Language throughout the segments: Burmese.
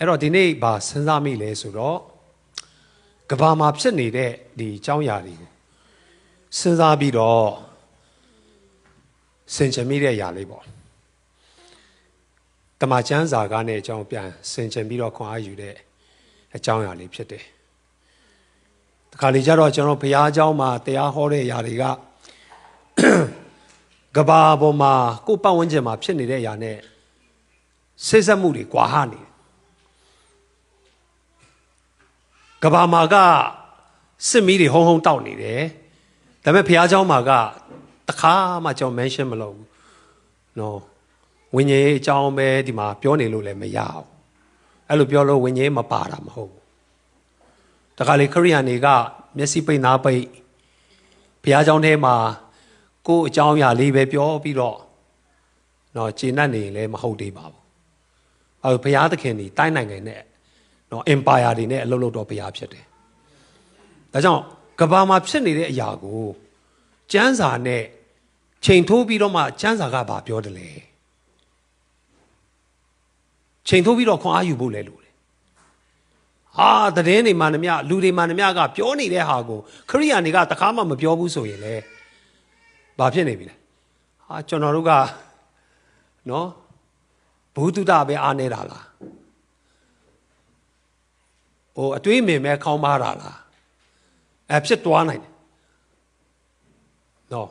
အဲ့တော့ဒီနေ့ဗာစဉ်းစားမိလဲဆိုတော့ကဘာမှာဖြစ်နေတဲ့ဒီအကြောင်းအရာတွေကိုစဉ်းစားပြီးတော့ဆင်ခြင်မိတဲ့အရာလေးပေါ့တမန်ကျမ်းစာကားနဲ့အကြောင်းပြန်ဆင်ခြင်ပြီးတော့ခွန်အားယူတဲ့အကြောင်းအရာလေးဖြစ်တယ်တခါလေကျတော့ကျွန်တော်ဘုရားအကြောင်းမှာတရားဟောတဲ့အရာတွေကကဘာပေါ်မှာကိုယ်ပတ်ဝန်းကျင်မှာဖြစ်နေတဲ့အရာနဲ့စိတ်ဆက်မှုတွေကွာဟနေကဘာမှာကစစ်မီးတွေဟုံဟုံတောက်နေတယ်ဒါပေမဲ့ဘုရားကျောင်းမှာကတခါမှကျွန်တော် mention မလုပ်ဘူးနော်ဝိညာဉ်ရေးအကြောင်းပဲဒီမှာပြောနေလို့လည်းမရအောင်အဲ့လိုပြောလို့ဝိညာဉ်ရေးမပါတာမဟုတ်ဘူးတခါလေခရိယန်တွေကမျက်စိပိတ်နားပိတ်ဘုရားကျောင်းထဲမှာကိုယ်အကြောင်းအရာလေးပဲပြောပြီးတော့နော်ကျေနပ်နေရင်လည်းမဟုတ်သေးပါဘူးအဲ့ဘုရားသခင်ဒီတိုင်းနိုင်ငံနဲ့နော် empire တွေနဲ့အလုပ်လုပ်တော့ဘုရားဖြစ်တယ်ဒါကြောင့်ကဘာမှာဖြစ်နေတဲ့အရာကိုကျမ်းစာနဲ့ချိန်ထိုးပြီးတော့မှကျမ်းစာကဘာပြောတယ်လဲချိန်ထိုးပြီးတော့ခွန်အားယူဖို့လဲလို့တယ်ဟာသတင်းတွေမှန်သမျှလူတွေမှန်သမျှကပြောနေတဲ့ဟာကိုခရိယာတွေကတခါမှမပြောဘူးဆိုရင်လေဘာဖြစ်နေပြီလဲဟာကျွန်တော်တို့ကနော်ဘုဒ္ဓတာပဲအားနေတာလားဟိုအတွေးမြင်မဲ့ခေါင်းမားတာလားဖြစ်သွားနိုင်တယ်နော်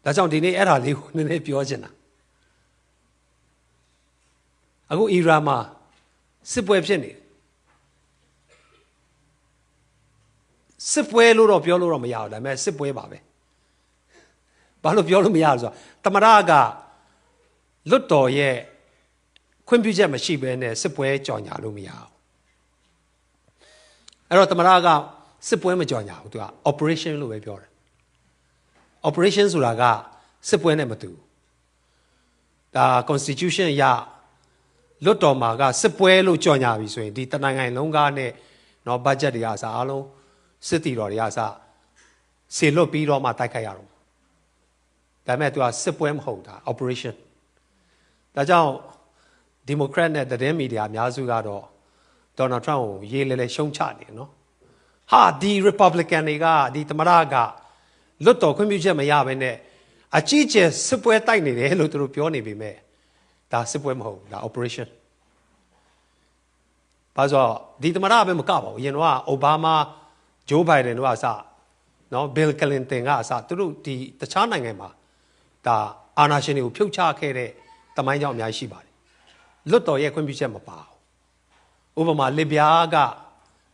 ဒါကြောင့်ဒီနေ့အဲ့ဒါလေးကိုနည်းနည်းပြောချင်တာအခုအီရန်မှာစစ်ပွဲဖြစ်နေတယ်စစ်ပွဲလို့တော့ပြောလို့တော့မရဘူးဒါပေမဲ့စစ်ပွဲပါပဲဘာလို့ပြောလို့မရလဲဆိုတော့တမရကလွတ်တော်ရဲ့ခွင့်ပြုချက်မရှိဘဲနဲ့စစ်ပွဲကြော်ညာလို့မရဘူးအဲ့တော့တမရကစစ်ပွဲမကြော်ညာဘူးသူက operation လို့ပဲပြောတယ် operation ဆိုတာကစစ်ပွဲနဲ့မတူဒါ constitution ရလွတ်တော်မှာကစစ်ပွဲလို့ကြော်ညာပြီဆိုရင်ဒီတနိုင်ငံလုံးကားနဲ့เนาะ budget တွေကအစားအားလုံးစစ်တီတော်တွေကအစားဆေလွတ်ပြီးတော့မှတိုက်ခိုက်ရတော့ဒါပေမဲ့သူကစစ်ပွဲမဟုတ်တာ operation ဒါကြောင့် Democrat နဲ့သတင်းမီဒီယာအများစုကတော့ Donald Trump ကိုရေးလဲလဲရှုံချနေနော်ဟာဒီ Republican တွေကဒီသမရကလွတ်တော်ခွင့်ပြုချက်မရဘဲနဲ့အကြီးကျယ်စစ်ပွဲတိုက်နေတယ်လို့သူတို့ပြောနေပေမဲ့ဒါစစ်ပွဲမဟုတ်ဘူးဒါ operation ဘာလို့ဒီသမရပဲမကပါဘူးအရင်တော့အိုဘားမားဂျိုးဘိုင်ဒန်တို့ကအစနော်ဘီလ်ကလင်တန်ကအစသူတို့ဒီတခြားနိုင်ငံမှာဒါအာဏာရှင်တွေကိုဖြုတ်ချခဲ့တဲ့တမိုင်းကြောင့်အများကြီးရှိပါတယ်လွတ်တော်ရဲ့ခွင့်ပြုချက်မပါဘူးဥပမာလစ်ဗျားက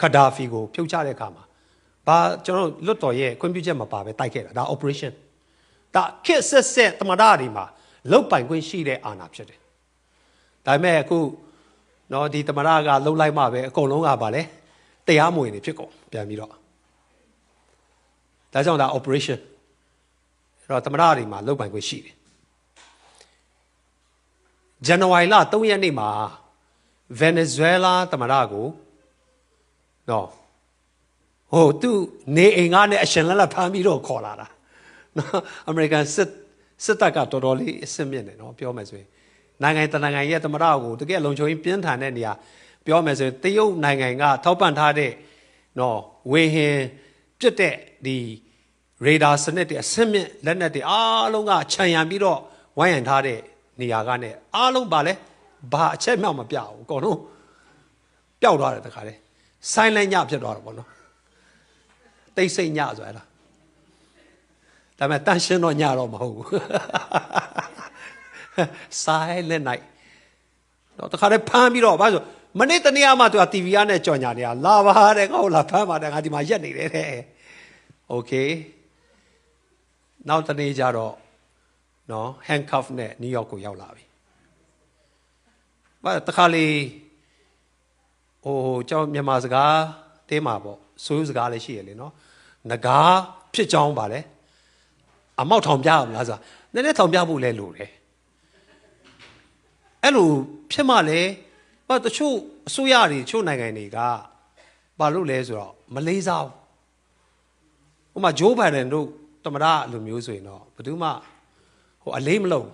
ခဒါဖီကိုဖြုတ်ချတဲ့အခါမှာဘာကျွန်တော်လွတ်တော်ရဲ့ခွင့်ပြုချက်မပါပဲတိုက်ခဲ့တာဒါ operation ဒါခစ်ဆက်ဆက်တမရတွေမှာလုတ်ပိုင်ခွင့်ရှိတဲ့အာဏာဖြစ်တယ်ဒါပေမဲ့အခုနော်ဒီတမရကလှုပ်လိုက်မှပဲအကုန်လုံးကပါလေတရားမဝင်နေဖြစ်ကုန်ပြန်ပြီးတော့ဒါကြောင့်ဒါ operation အဲ့တော့တမရတွေမှာလုတ်ပိုင်ခွင့်ရှိတယ်ဇန်နဝါရီလ3ရက်နေ့မှာဗင်နီဇွဲလားတမရကိုနော်ဟိုသူနေအိမ်ကနဲ့အရှင်လက်ဖမ်းပြီးတော့ခေါ်လာတာနော်အမေရိကန်စစ်တပ်ကတော်တော်လေးအဆင့်မြင့်တယ်နော်ပြောမယ်ဆိုရင်နိုင်ငံတနိုင်ငံရဲ့တမရကိုတကယ်လုံခြုံရေးပြင်းထန်တဲ့နေရာပြောမယ်ဆိုရင်တရုတ်နိုင်ငံကထောက်ပံ့ထားတဲ့နော်ဝေဟင်ပြစ်တဲ့ဒီရေဒါစနစ်တွေအဆင့်မြင့်လက်နက်တွေအားလုံးကခြံရံပြီးတော့ဝိုင်းရံထားတဲ့နေရာကနဲ့အားလုံးပါလဲဘာအချက်မှမပြဘူးအကုန်လုံးပျောက်သွားတယ်တခါလေဆိုင်းလိုက်ညဖြစ်သွားတော့ဗောနော်တိတ်ဆိတ်ညဆိုအဲ့ဒါဒါပေမဲ့တန်ရှင်းတော့ညတော့မဟုတ်ဘူး silent night တော့တခါလေဖမ်းပြီးတော့ဘာလို့မနေ့တနေ့မှသူက TV နဲ့ကြော်ညာနေတာလာပါတယ်ငါ့ကိုလာဖမ်းပါတယ်ငါဒီမှာရက်နေတယ်တဲ့ okay နောက်တနေ့ကျတော့နော် handcuff နဲ့ New York ကိုရောက်လာပြီဘာတခါလေဟိုကျောင်းမြန်မာစကားတဲမှာပေါ့ဆိုးစကားလည်းရှိရလေနော်ငကားဖြစ်ကြောင်းပါလေအမောက်ထောင်ပြရမလားဆိုတာနည်းနည်းထောင်ပြဖို့လဲလို့တယ်အဲ့လိုဖြစ်မှလည်းဘာတချို့အစိုးရတွေတချို့နိုင်ငံတွေကဘာလို့လဲဆိုတော့မလေးစားဘူးဥပမာဂျိုးဘိုင်ဒန်တို့တမရလိုမျိုးဆိုရင်တော့ဘယ်သူမှဟိုအလေးမလုံး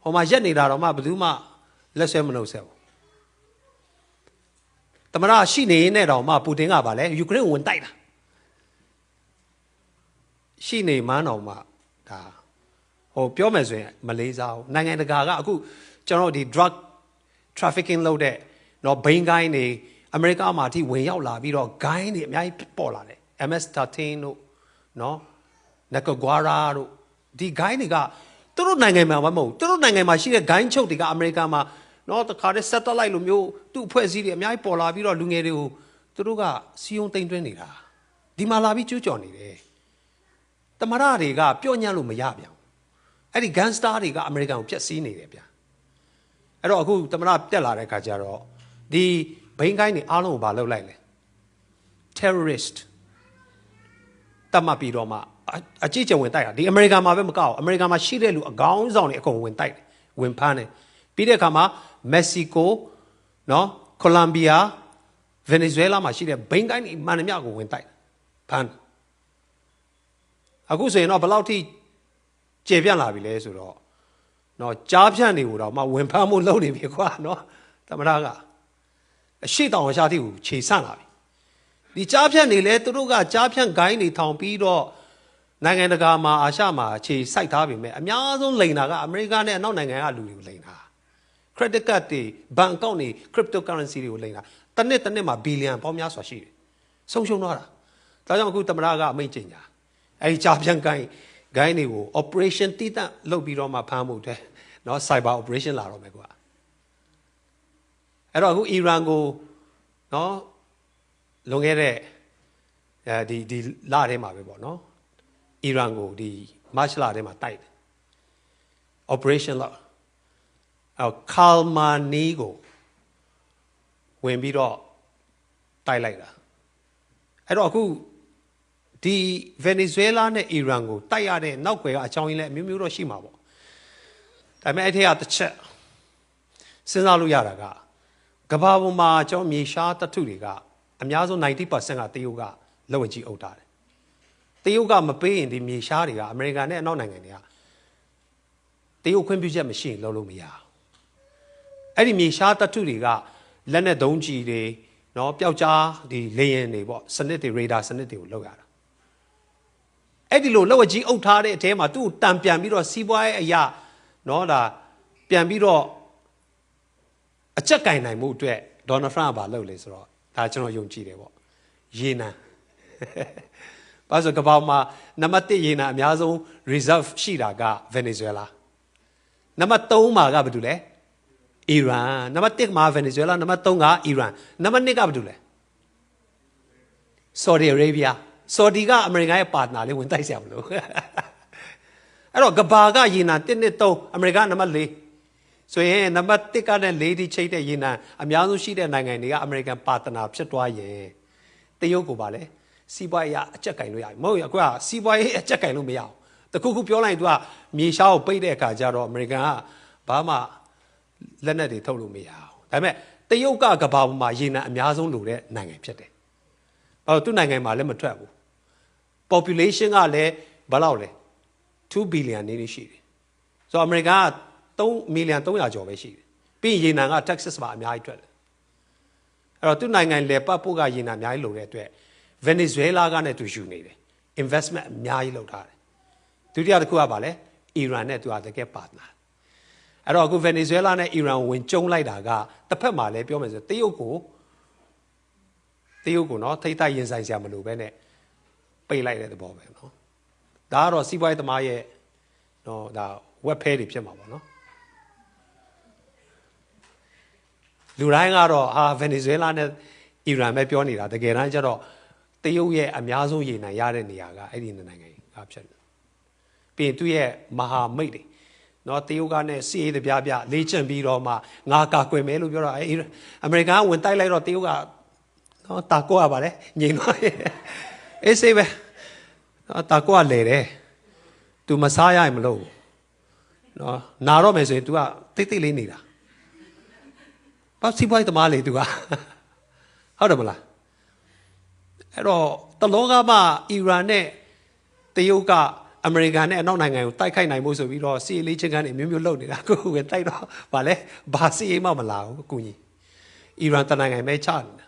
ဟိုမှာရက်နေတာတော့မှဘယ်သူမှလက်ဆွဲမနှုတ်ဆက်ဘူး တမရရှိနေတဲ့တောင်မှပူတင်ကပါလဲယူကရိန်းကိုဝင်တိုက်တာရှိနေမှန်းတော်မှဒါဟိုပြောမယ်ဆိုရင်မလေးစားဘူးနိုင်ငံတကာကအခုကျွန်တော်ဒီ drug trafficking လုပ်တဲ့နော်ဘိန်းကိုင်းတွေအမေရိကမှာအထိဝင်ရောက်လာပြီးတော့ဂိုင်းတွေအများကြီးပေါ်လာတယ် MS-13 တို့နော်နကဂွာရာတို့ဒီဂိုင်းတွေကသူတို့နိုင်ငံမှာမဟုတ်သူတို့နိုင်ငံမှာရှိတဲ့ဂိုင်းချုပ်တွေကအမေရိကမှာနော်တခါတည်း satellite လိုမျိုးသူ့အဖွဲ့အစည်းတွေအများကြီးပေါ်လာပြီးတော့လူငယ်တွေကိုသူတို့ကစီယုံတိမ်သွင်းနေတာဒီမှာလာပြီးကျူးကျော်နေတယ်တမရတွေကပြော့ညံ့လို့မရပြန်အဲ့ဒီ gangster တွေကအမေရိကန်ကိုဖျက်ဆီးနေတယ်ဗျအဲ့တော့အခုတမရတက်လာတဲ့ခါကျတော့ဒီဘိန်းကိုင်းတွေအားလုံးကိုဘာလုပ်လိုက်လဲ terrorist တတ်မှတ်ပြီးတော့မှအကြည့်ကျဝင်တိုက်တာဒီအမေရိကန်မှာပဲမကောက်အမေရိကန်မှာရှိတဲ့လူအကောင်းဆောင်တွေအကုန်ဝင်တိုက်တယ်ဝင်ဖမ်းတယ်ပြီးတဲ့အခါမှာမက္ကဆီကိုနော်ကိုလံဘီယာဗင်နီဇွဲလားမှာရှိတဲ့ဘိန်းကိုင်းတွေမှန်သမျှကိုဝင်တိုက်ဖမ်းအခုဆိုရင်တော့ဘယ်လောက်ထိကျေပြန့်လာပြီလဲဆိုတော့နော်ကြားဖြန့်တွေကိုတော့မှဝင်ဖမ်းမှုလုပ်နေပြီကွာနော်သမရကအရှိတောင်အရှားတိကိုခြေဆန့်လာပြီဒီကြားဖြန့်နေလဲသူတို့ကကြားဖြန့်ဂိုင်းတွေထောင်ပြီးတော့နိုင်ငံတကာမှာအာရှမှာခြေစိုက်ထားပြီမဲ့အများဆုံးလိန်တာကအမေရိကန်နဲ့အနောက်နိုင်ငံကလူတွေကိုလိန်တာ credit card တွေ bank account တွေ cryptocurrency တွေကိုလိန်တာတစ်နှစ်မှာဘီလီယံပေါင်းများစွာရှိတယ်ဆုံးရှုံးတော့တာဒါကြောင့်အခုသမရကအမိန့်ကျင်ညာအဲဒီကြားဖြန့်ဂိုင်းတွေကို operation တိတလုပ်ပြီးတော့မှဖမ်းဖို့တဲ့နော် cyber operation လာတော့မယ်ကွာအဲ့တော့အခုအီရန်ကိုနော်လွန်ခဲ့တဲ့ဒီလထဲမှာပဲပေါ့နော်အီရန်ကိုဒီမတ်လထဲမှာတိုက်တယ် operation လောက်ခါလ်မာနီကိုဝင်ပြီးတော့တိုက်လိုက်တာအဲ့တော့အခုဒီဗင်နီဇွဲလားနဲ့အီရန်ကိုတိုက်ရတဲ့နောက်ွယ်ကအကြောင်းရင်းလည်းအမျိုးမျိုးတော့ရှိမှာပေါ့ဒါပေမဲ့အဲ့ထက်ကတစ်ချက်စဉ်းစားလို့ရတာကကမ္ဘာပေါ်မှာကျွန်တော်မြေရှားတထုတွေကအများဆုံး 90% ကတရုတ်ကလက်ဝဲကြီးအုပ်ထားတယ်တရုတ်ကမပေးရင်ဒီမြေရှားတွေကအမေရိကန်နဲ့အနောက်နိုင်ငံတွေကတရုတ်ခွင့်ပြုချက်မရှိရင်လုပ်လို့မရဘူးအဲ့ဒီမြေရှားတထုတွေကလက်နဲ့ဒုံးကျည်တွေနော်ပျောက်ကြားဒီလေယာဉ်တွေပေါ့စနစ်တွေရေဒါစနစ်တွေကိုလောက်ရတာအဲ့ဒီလိုလက်ဝဲကြီးအုပ်ထားတဲ့အထဲမှာသူ့ကိုတံပြန်ပြီးတော့စီးပွားရေးအရာနော်ဒါပြန်ပြီးတော့အချက်ကင်နိုင်မှုအတွက်ဒေါ်နယ်ထရန့်ကဘာလုပ်လဲဆိုတော့ဒါကျွန်တော်ယုံကြည်တယ်ပေါ့ရေနံဘာလို့ကမ္ဘာမှာနံပါတ်1ရေနံအများဆုံး reserve ရှိတာကဗင်နီဇွဲလားနံပါတ်3မှာကဘာတူလဲအီရန်နံပါတ်1မှာဗင်နီဇွဲလားနံပါတ်3ကအီရန်နံပါတ်2ကဘာတူလဲဆော်ဒီအာရေဗျဆော်ဒီကအမေရိကန်ရဲ့ပါတနာလေးဝင်တိုက်ဆရာမလို့အဲ့တော့ကဘာကရေနံ1 2 3အမေရိကန်နံပါတ်4ဆိုရင်နံပါတ်1ကနဲ့4ဒီချိတ်တဲ့ရေနံအများဆုံးရှိတဲ့နိုင်ငံတွေကအမေရိကန်ပါတနာဖြစ်သွားရင်တရုတ်ကိုပါလဲစီးပွားရေးအကြက်ကင်လို့ရပြီမဟုတ်ရအခုကစီးပွားရေးအကြက်ကင်လို့မရအောင်တခုခုပြောလိုက်သူကမြေရှားကိုပိတ်တဲ့အခါကျတော့အမေရိကန်ကဘာမှလက်နက်တွေထုတ်လို့မရအောင်ဒါပေမဲ့တရုတ်ကကဘာပေါ်မှာရေနံအများဆုံးလိုတဲ့နိုင်ငံဖြစ်တယ်ဘာလို့သူ့နိုင်ငံမှာလည်းမထွက်ဘူး population ကလည်းဘယ်လောက်လဲ2 billion နေနေရှိတယ်ဆိုတော့အမေရိကန်က3 million 300ကျော်ပဲရှိတယ်ပြီးရင်ရေနံက Texas မှာအများကြီးထွက်တယ်အဲ့တော့သူ့နိုင်ငံလေပတ်ဖို့ကရေနံအများကြီးလိုတဲ့အတွက်ဗင်နီဇွဲလားကနဲ့သူယူနေတယ် investment အများကြီးလုပ်ထားတယ်ဒုတိယတစ်ခုကပါလဲအီရန်နဲ့သူကတကယ်ပါတနာအဲ့တော့အခုဗင်နီဇွဲလားနဲ့အီရန်ဝင်ကျုံလိုက်တာကတစ်ဖက်မှာလည်းပြောမယ်ဆိုတရုတ်ကိုနော်ထိတ်တိုက်ရင်ဆိုင်စရာမလိုပဲနဲ့ပိတ်လိုက်တဲ့သဘောပဲနော်ဒါကတော့စီးပွားရေးသမားရဲ့နော်ဒါဝက်ဖဲတွေဖြစ်မှာပေါ့နော်လူတိုင်းကတော့ဗင်နီဇွဲလားနဲ့အီရန်ပဲပြောနေတာတကယ်တမ်းကျတော့တရုတ်ရဲ့အများဆုံးရေနံရတဲ့နေရာကအဲ့ဒီနိုင်ငံကဖြစ်တယ်ပြီးရင်သူ့ရဲ့မဟာမိတ်တွေနော်တရုတ်ကနဲ့စီးရေးတပြားပြလေ့ကျင့်ပြီးတော့မှငါကာကွယ်မယ်လို့ပြောတော့အမေရိကန်ကဝင်တိုက်လိုက်တော့တရုတ်ကနော်တာကောရပါလေငြိမ်သွားရဲ့အေးစေးပဲနော်တာကောကလဲတယ် तू မစားရရင်မလို့နော်နာတော့မယ်ဆိုရင် तू ကတိတ်တိတ်လေးနေတာဘာစီးပွားရေးသမားလေ तू ကဟုတ်တယ်မလားအဲ့တော့တလောကမှအီရန်နဲ့တရုတ်ကအမေရိကန်နဲ့အနောက်နိုင်ငံကိုတိုက်ခိုက်နိုင်ဖို့ဆိုပြီးတော့စီးလေးချင်းကန်နေမျိုးမျိုးလုပ်နေတာကိုဝင်တိုက်တော့ဗာလဲဘာစီးမှမလာဘူးအကူကြီးအီရန်တနိုင်ငံပဲချနေတာ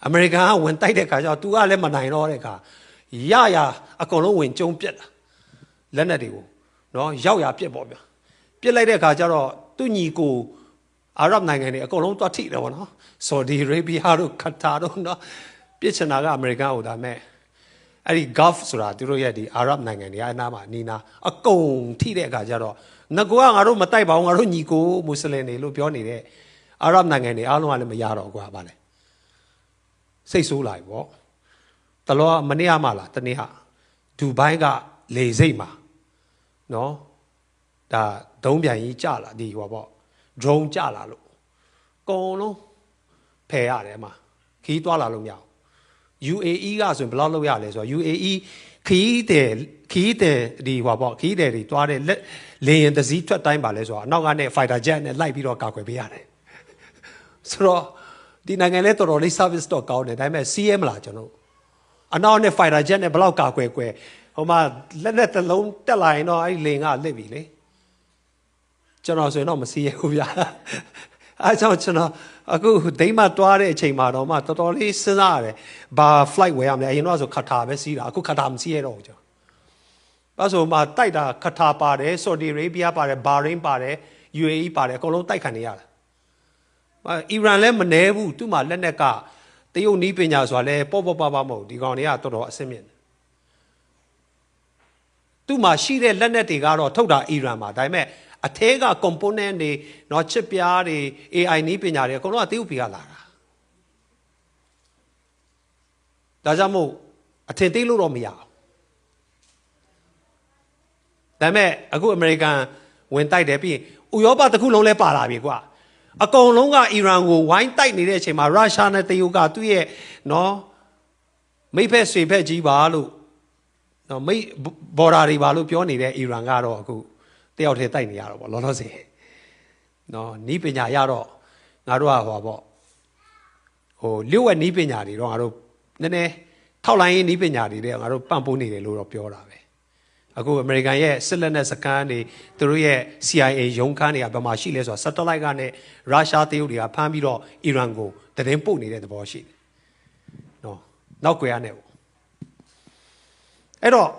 အမေရိကန်ကဝင်တိုက်တဲ့ခါကျတော့သူကလည်းမနိုင်တော့တဲ့ခါရအကုန်လုံးဝင်ကျုံပြက်တာလက်နက်တွေကိုနော်ရောက်ရပြက်ပေါ့ဗျာပြစ်လိုက်တဲ့ခါကျတော့သူညီကိုအာရပ်နိုင်ငံတွေအကုန်လုံးသွားထိတယ်ဗောနော်ဆော်ဒီအာရေဗီးယားတို့ကတ်တာတို့နော်ပြစ်ချင်တာကအမေရိကန်ဟိုဒါမဲ့အဲ့ဒီ Gulf ဆိုတာသူတို့ရဲ့ဒီအာရပ်နိုင်ငံတွေအနားမှာနီးနာအကုန်ထိတဲ့အခါကျတော့ငကောကငါတို့မတိုက်ပါဘူးငါတို့ညီကိုမွတ်စလင်တွေလို့ပြောနေတဲ့အာရပ်နိုင်ငံတွေအားလုံးကလည်းမရတော့ကွာဗာလေစိတ်ဆိုးလာပြီဗောတလောမနေ့ကမှလားတနေ့ဟာဒူဘိုင်းကလေစိတ်မှာနော်ဒါဒုံးပြန်ကြီးကြလာဒီဟောပေါ့ drone ကြလာလို့ကုန်လုံးဖယ်ရတယ်မှာခီးသွားလာလို့မရဘူး UAE ကဆိုရင်ဘယ်လောက်လောက်ရလဲဆိုတော့ UAE ခီးတဲ့ဒီဟောပေါ့ခီးတဲ့တွေသွားတဲ့လေရင်တစည်းထွက်တိုင်းပါလဲဆိုတော့အနောက်ကနေ fighter jet နဲ့လိုက်ပြီးတော့ကာကွယ်ပေးရတယ်ဆိုတော့ဒီနိုင်ငံလဲတော်တော်လေး service တော့ကောင်းတယ်ဒါပေမဲ့ CM လားကျွန်တော်အနောက်နဲ့ fighter jet နဲ့ဘယ်လောက်ကာကွယ်ဟိုမှာလက်နဲ့တစ်လုံးတက်လာရင်တော့အဲ့ဒီလေကလစ်ပြီလေကျွန်တော်ဆိုရင်တော့မစီးရဘူးဗျာအဲကြောင့်ကျွန်တော်အခုဒိန်းမတွားတဲ့အချိန်မှာတော့မှတော်တော်လေးစဉ်းစားရတယ်ဘာ flight ဝယ်ရမလဲအရင်တော့ဆိုခါတာပဲစီးတာအခုခါတာမစီးရတော့ဘူးကျွန်တော်အဲဆိုမှတိုက်တာခါတာပါတယ်ဆော်ဒီအာရေဗီးယားပါတယ်ဘာရိန်းပါတယ် UAE ပါတယ်အကုန်လုံးတိုက်ခံနေရတာအီရန်လည်းမနှဲဘူးသူ့မှာလက်နက်ကတရုတ်နီးပညာဆိုတာလည်းပေါ့မဟုတ်ဒီကောင်တွေကတော်တော်အဆင့်မြင့်သူ့မှာရှိတဲ့လက်နက်တွေကတော့ထုတ်တာအီရန်မှာဒါပေမဲ့အထဲက component တွေနော်ချစ်ပြားတွေ AI နည်းပညာတွေအကုန်လုံးကတရုတ်ပြည်ကလာတာဒါကြောင့်မို့အထင်သေးလို့တော့မရဘူးဒါပေမဲ့အခုအမေရိကန်ဝင်တိုက်တယ်ပြီးရင်ဥရောပတစ်ခုလုံးလဲပါလာပြီကွာအကုန်လုံးကအီရန်ကိုဝိုင်းတိုက်နေတဲ့အချိန်မှာရုရှားနဲ့တရုတ်ကသူ့ရဲ့နော်မိဖက်ဆွေဖက်ကြီးပါလို့နော်မိဘော်ဒါတွေပါလို့ပြောနေတဲ့အီရန်ကတော့အခုတယောက်တည်းတိုက်နေရတော့ဗောလောလောဆယ်နော်နီးပညာရတော့ငါတို့ကဟောပေါ့ဟိုလျှို့ဝှက်နီးပညာတွေတော့ငါတို့နည်းနည်းထောက်လိုင်းရေးနီးပညာတွေတဲ့ငါတို့ပံ့ပိုးနေတယ်လို့တော့ပြောတာပဲအခုအမေရိကန်ရဲ့စစ်လက်နက်စကန်တွေသူတို့ရဲ့ CIA ရုံးခန်းတွေကဘယ်မှာရှိလဲဆိုတော့ satellite ကနဲ့ရုရှားတရုတ်တွေကဖမ်းပြီးတော့အီရန်ကိုသတင်းပို့နေတဲ့သဘောရှိတယ်နော်နောက်ွယ်ရနဲ့ပေါ့အဲ့တော့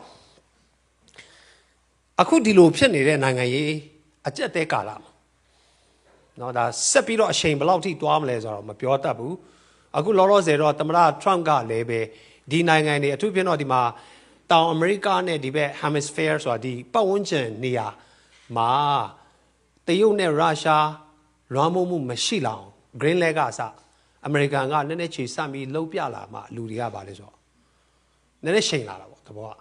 အခုဒီလိုဖြစ်နေတဲ့နိုင်ငံရေးအကျက်တဲကာလမှာနော်ဒါဆက်ပြီးတော့အချိန်ဘယ်လောက်ထိသွားမလဲဆိုတော့မပြောတတ်ဘူးအခုလောလောဆယ်တော့သမ္မတ Trump ကလည်းပဲဒီနိုင်ငံတွေအထူးဖြင့်တော့ဒီမှာတောင်အမေရိကနဲ့ဒီဘက် hemisphere ဆိုတာဒီပတ်ဝန်းကျင်နေရာမှာတရုတ်နဲ့ရုရှားလွှမ်းမိုးမှုမရှိလောက် green leg ကအစအမေရိကန်ကနည်းနည်းခြေစမ်းပြီးလှုပ်ပြလာမှလူတွေကပါလဲဆိုတော့နည်းနည်းချိန်လာတာပေါ့သဘောက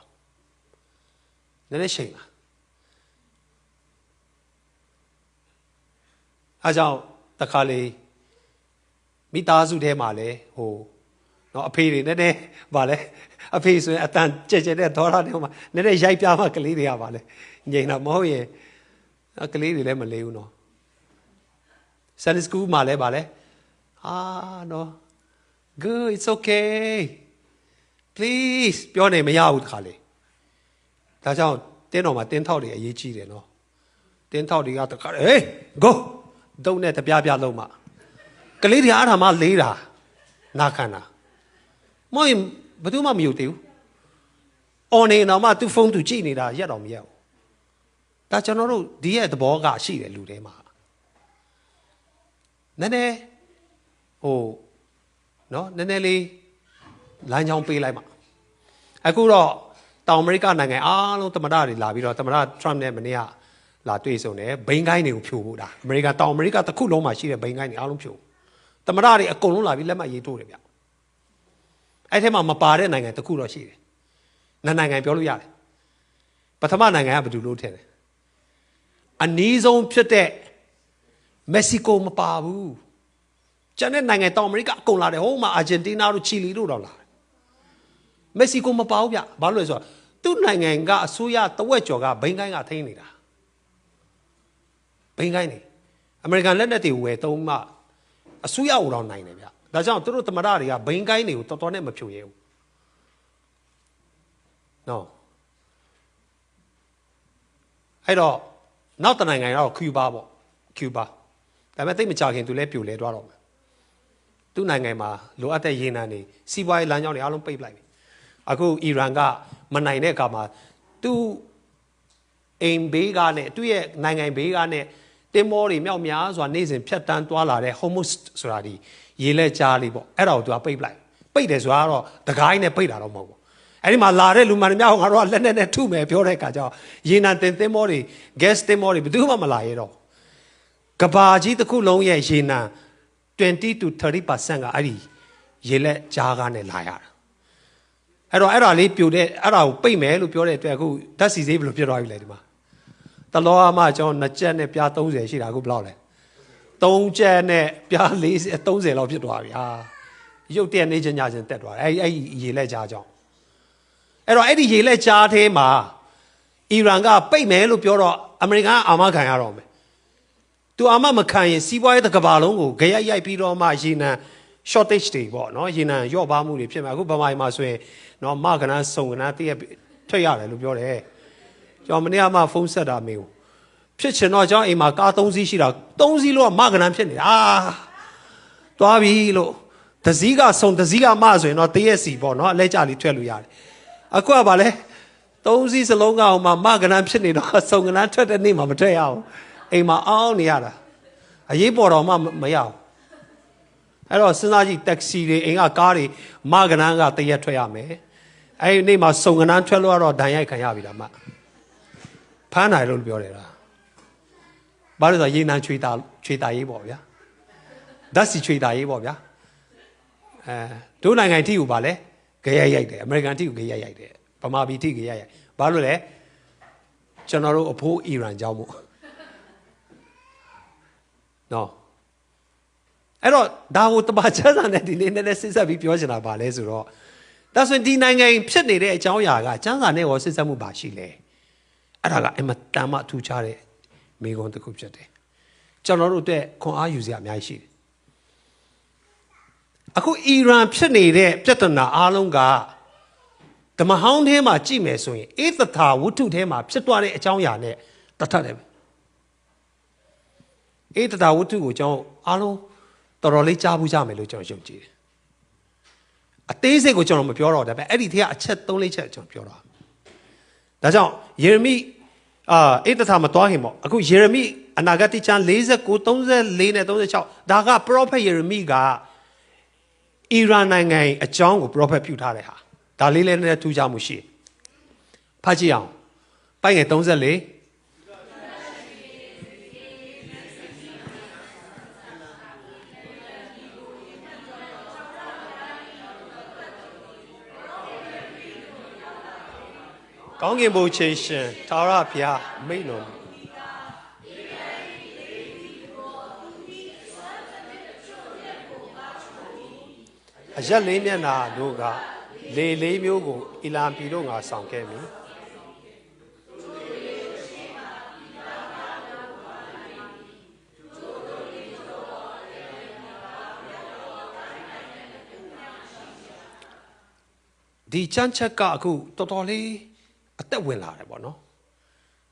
နည်းနည်းချိန်လာအဲကြောင့်တခါလေမိသားစုထဲမှာလဲဟိုနော်အဖေတွေနည်းနည်းဗာလဲအဖေဆိုရင်အတန်ကြဲကြဲတဲ့ဒေါ်လာတွေမှာနည်းနည်းရိုက်ပြမှကလေးတွေကဗာလဲငြိမ်တာမဟုတ်ရင်ကလေးတွေလည်းမလေးဘူးနော် Sunday school မှာလဲဗာလဲနော် good it's okay please ပြောနေမရဘူးတခါလေဒါကြောင့်တင်းတော်မှာတင်းထောက်တွေအရေးကြီးတယ်နော်တင်းထောက်တွေကတခါဟေး go ဒုံနဲ့တပြားပြလုံးမှကလေးတွေအားထားမှလေးတာနာခံတာမဟုတ်ရင်ဘယ်သူမှမယူသေးဘူးအော်နေတော့မှသူ့ဖုန်းသူကြည့်နေတာရက်တော့မရက်ဘူးဒါကျွန်တော်တို့ဒီရဲ့သဘောကရှိတယ်လူတွေမှာနည်းနည်းဟိုနော်နည်းနည်းလေးလမ်းကြောင်းပေးလိုက်ပါအခုတော့တောင်အမေရိကနိုင်ငံအားလုံးသမ္မတတွေလာပြီးတော့သမ္မတ Trump နဲ့မနေ့ကလာတွေ့ဆုံတယ်ဘိန်းကိုင်းတွေကိုဖြိုဖို့ဒါအမေရိကန်တောင်အမေရိကတစ်ခုလုံးမှာရှိတဲ့ဘိန်းကိုင်းတွေအားလုံးဖြိုသမ္မတတွေအကုန်လုံးလာပြီးလက်မှတ်ရေးထိုးတယ်ဗျအဲ့ထဲမှာမပါတဲ့နိုင်ငံတစ်ခုတော့ရှိတယ်နိုင်ငံပြောလို့ရတယ်ပထမနိုင်ငံကဘယ်သူလို့ထင်တယ်အနည်းဆုံးဖြစ်တဲ့မက္ကဆီကိုမပါဘူးကျန်တဲ့နိုင်ငံတောင်အမေရိကအကုန်လာတယ်ဟိုမှာအာဂျင်တီးနားတို့ချီလီတို့တော့လာတယ်မက္ကဆီကိုမပါဘူးဗျဘာလို့လဲဆိုတော့သူ့နိုင်ငံကအစိုးရတဝက်ကျော်ကဘိန်းကိုင်းကထိန်းနေတာဘိန်းကိုင်းနေအမေရိကန်လက်နက်တွေဝယ်သုံးမှအစိုးရဦးတော်နိုင်တယ်ဗျဒါကြောင့်သူတို့သမ္မတတွေကဘိန်းကိုင်းတွေကိုတော်တော်နဲ့မဖြိုရဲဘူးနော်အဲ့တော့နောက်တနိုင်ငံကတော့ကျူးဘာပေါ့ကျူးဘာဒါပေမဲ့သိမကြခင်သူလည်းပြိုလဲသွားတော့မယ်သူ သူ့နိုင်ငံမှာလိုအပ်တဲ့ရေနံတွေစီးပွားရေးလမ်းကြောင်းတွေအားလုံးပိတ်လိုက်ပြီအခုအီရန်ကမနိုင်တဲ့အခါမှာသူ့အိမ်ဘေးကနဲ့သူ့ရဲ့နိုင်ငံဘေးကနဲ့တင်မောတွေမြောက်များစွာနေ့စဉ်ဖြတ်တန်းသွားလာတဲ့ Hormuz ဆိုတာဒီရေလက်ကြားလေးပေါ့အဲ့ဒါကိုသူကပိတ်လိုက်ပိတ်တယ်ဆိုတာကတော့တကိုင်းနဲ့ပိတ်တာတော့မဟုတ်ဘူးအဲ့ဒီမှာလာတဲ့လူမှန်များငါတို့ကလက်နဲ့ထုမယ်ပြောတဲ့အခါကျတော့ရေနံတင်မောတွေ gas တင်မောတွေဘယ်သူမှမလာရတော့ကဘာကြီးတစ်ခုလုံးရဲ့ရေနံ20 to 30% ကအဲ့ဒီရေလက်ကြားကနဲ့လာရတာအဲ့ဒါလေးပြိုတဲ့အဲ့ဒါကိုပိတ်မယ်လို့ပြောတဲ့အတွက်အခုဓာတ်စီစေးဘယ်လိုဖြစ်သွားပြီလဲဒီမှာတလောအမကျွန်တော်2ကျက်နဲ့ပြား30ရှိတာအခုဘယ်လောက်လဲ3ကျက်နဲ့ပြား40 30လောက်ဖြစ်သွားပြီဟာရုပ်တရက်နေချင်းညချင်းတက်သွားတယ်အဲ့ရေလက်ကြားကြောင့်အဲ့ဒီရေလက်ကြားထဲမှာအီရန်ကပိတ်မယ်လို့ပြောတော့အမေရိကန်ကအာမခံရတော့မယ်သူအာမမခံရင်စီးပွားရေးတစ်ကမ္ဘာလုံးကိုကြရိုက်ပြီးတော့မှရေနံ shortage တွေပေါ့နော်ရေနံရော့ပါမှုတွေဖြစ်မှာအခုဗမာပြည်မှာဆိုရင်နော်မကနန်းစုံကနန်းတည့်ရထွက်ရတယ်လို့ပြောတယ်ကျွန်တော်မနေ့ကမှဖုန်းဆက်တာမေးကိုဖြစ်ချင်တော့ကျွန်တော်အိမ်မှာကား3စီးရှိတာ3စီးလို့ကမကနန်းဖြစ်နေတာသွားပြီလို့တစည်းကစုံတစည်းကမဆိုရင်တော့တည့်ရစီပေါ့နော်အလဲကြလေးထွက်လို့ရတယ်အခုကဗာလဲ3စီးစလုံးကဟိုမှာမကနန်းဖြစ်နေတော့စုံကနန်းထွက်တဲ့နေ့မှာမထွက်ရအောင်အိမ်မှာအောင်းနေရတာအရေးပေါ်တော့မှမရအောင်အဲ့တော့စဉ်းစားကြည့်တက္ကစီတွေအိမ်ကကားတွေမကနန်းကတရက်ထွက်ရမယ်အဲ့ဒီနေ့မှာစုံကနန်းထွက်လို့တော့ဒဏ်ရိုက်ခံရပြီလားမဖမ်းနိုင်လို့ပြောတယ်လားဘာလို့ဆိုရေနံချွေတာရေးပေါ့ဗျာဓာတ်စီချွေတာရေးပေါ့ဗျာဒုနိုင်ငံထိကိုဗာလဲကြရိုက်တယ်အမေရိကန်ထိကိုကြရိုက်တယ်ဗမာပြည်ထိကြရိုက်ဘာလို့လဲကျွန်တော်တို့အဖိုးအီရန်ကြောင်းမို့နော်အဲ့တော့ဒါကိုတပါချမ်းစာနဲ့ဒီနေ့နဲ့စစ်ဆက်ပြီးပြောချင်တာပါလဲဆိုတော့ဒါဆိုရင်ဒီနိုင်ငံဖြစ်နေတဲ့အကြောင်းအရာကချမ်းစာနဲ့ရောစစ်ဆက်မှုပါရှိလဲအဲ့ဒါကအမတန်မှထူခြားတဲ့မိဂုံတစ်ခုဖြစ်တယ်ကျွန်တော်တို့အတွက်ခွန်အားယူစရာအများကြီးရှိတယ်အခုအီရန်ဖြစ်နေတဲ့ပြဿနာအားလုံးကဓမ္မဟောင်းထဲမှာကြည့်မယ်ဆိုရင်ဧသထာဝတ္ထုထဲမှာဖြစ်သွားတဲ့အကြောင်းအရာနဲ့တတ်တယ်ဧသထာဝတ္ထုကိုကျွန်တော်အားလုံးတော်တော်လေးကြားဘူးကြမယ်လို့ကျွန်တော်ယုံကြည်တယ်အသေးစိတ်ကိုကျွန်တော်မပြောတော့ဒါပေမဲ့အဲ့ဒီထဲကအချက်3-4ချက်ကျွန်တော်ပြောတော့ဒါကြောင့်ယေရမိဧသထာမတွားခင်ပေါ့အခုယေရမိအနာဂတ်ကျမ်း49 34နဲ့36ဒါက prophet ယေရမိကအီရန်နိုင်ငံအကြောင်းကို prophet ပြုထားတဲ့ဟာဒါလေးလည်းနဲ့ထူးခြားမှုရှိဖတ်ကြည့်အောင်ပိုက်ငယ်34ကောင်းကင်ဘုရားရှင်ထာဝရဘုရားမိန့်တော်မူအရက်လေးမျက်နာတို့ကလေလေးမျိုးကိုအီလန်ပြည်တို့ငါဆောင်ခဲ့မည်ဒီချမ်းချက်ကအခုတော်တော်လေးအသက်ဝင်လာတယ်ပေါ့နော်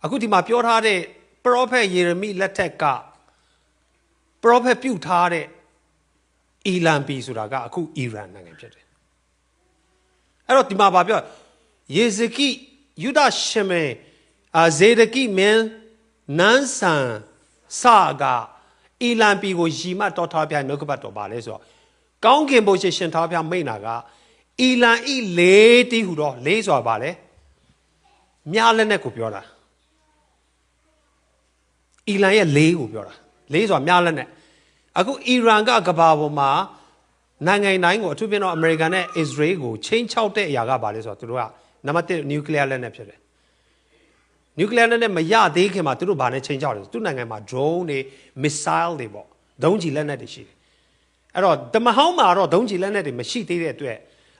အခုဒီမှာပြောထားတဲ့ prophet ယေရမိလက်ထက်က prophet ပြုထားတဲ့အီလန်ပြည်ဆိုတာကအခုအီရန်နိုင်ငံဖြစ်တယ်အဲ့တော့ဒီမှာဗာပြောယေဇကိယူဒရှမေဇေဒကိမင်းနန်းဆန်စကအီလန်ပြည်ကိုရီမတ်တော်ထားပြနှုတ်ကပတ်တော်ပါလဲဆိုတော့ကောင်းကင်ဘုရားရှင်ထားပြမိန့်တာကအီလန်ဤလေးတီးဟူတော့လေးဆိုတာပါလဲမြားလက်နဲ့ကိုပြောတာအီလန်ရဲ့လေးကိုပြောတာလေးဆိုတာမြားလက်နဲ့အခုအီရန်ကကမ္ဘာပေါ်မှာနိုင်ငံတိုင်းကိုအထူးဖြင့်တော့အမေရိကန်နဲ့အစ္စရေးကိုချိန်ချောက်တဲ့အရာကပါလဲဆိုတော့သူတို့ကနံပါတ်1နျူကလ িয়ার လက်နဲ့ဖြစ်တယ်နျူကလ িয়ার လက်နဲ့မရသေးခင်မှာသူတို့ဘာနဲ့ချိန်ချောက်တယ်သူ့နိုင်ငံမှာ drone တွေ missile တွေပေါ့ဒုံးကျည်လက်နက်တွေရှိတယ်အဲ့တော့ဓမ္မဟောင်းမှာတော့ဒုံးကျည်လက်နက်တွေမရှိသေးတဲ့အတွက်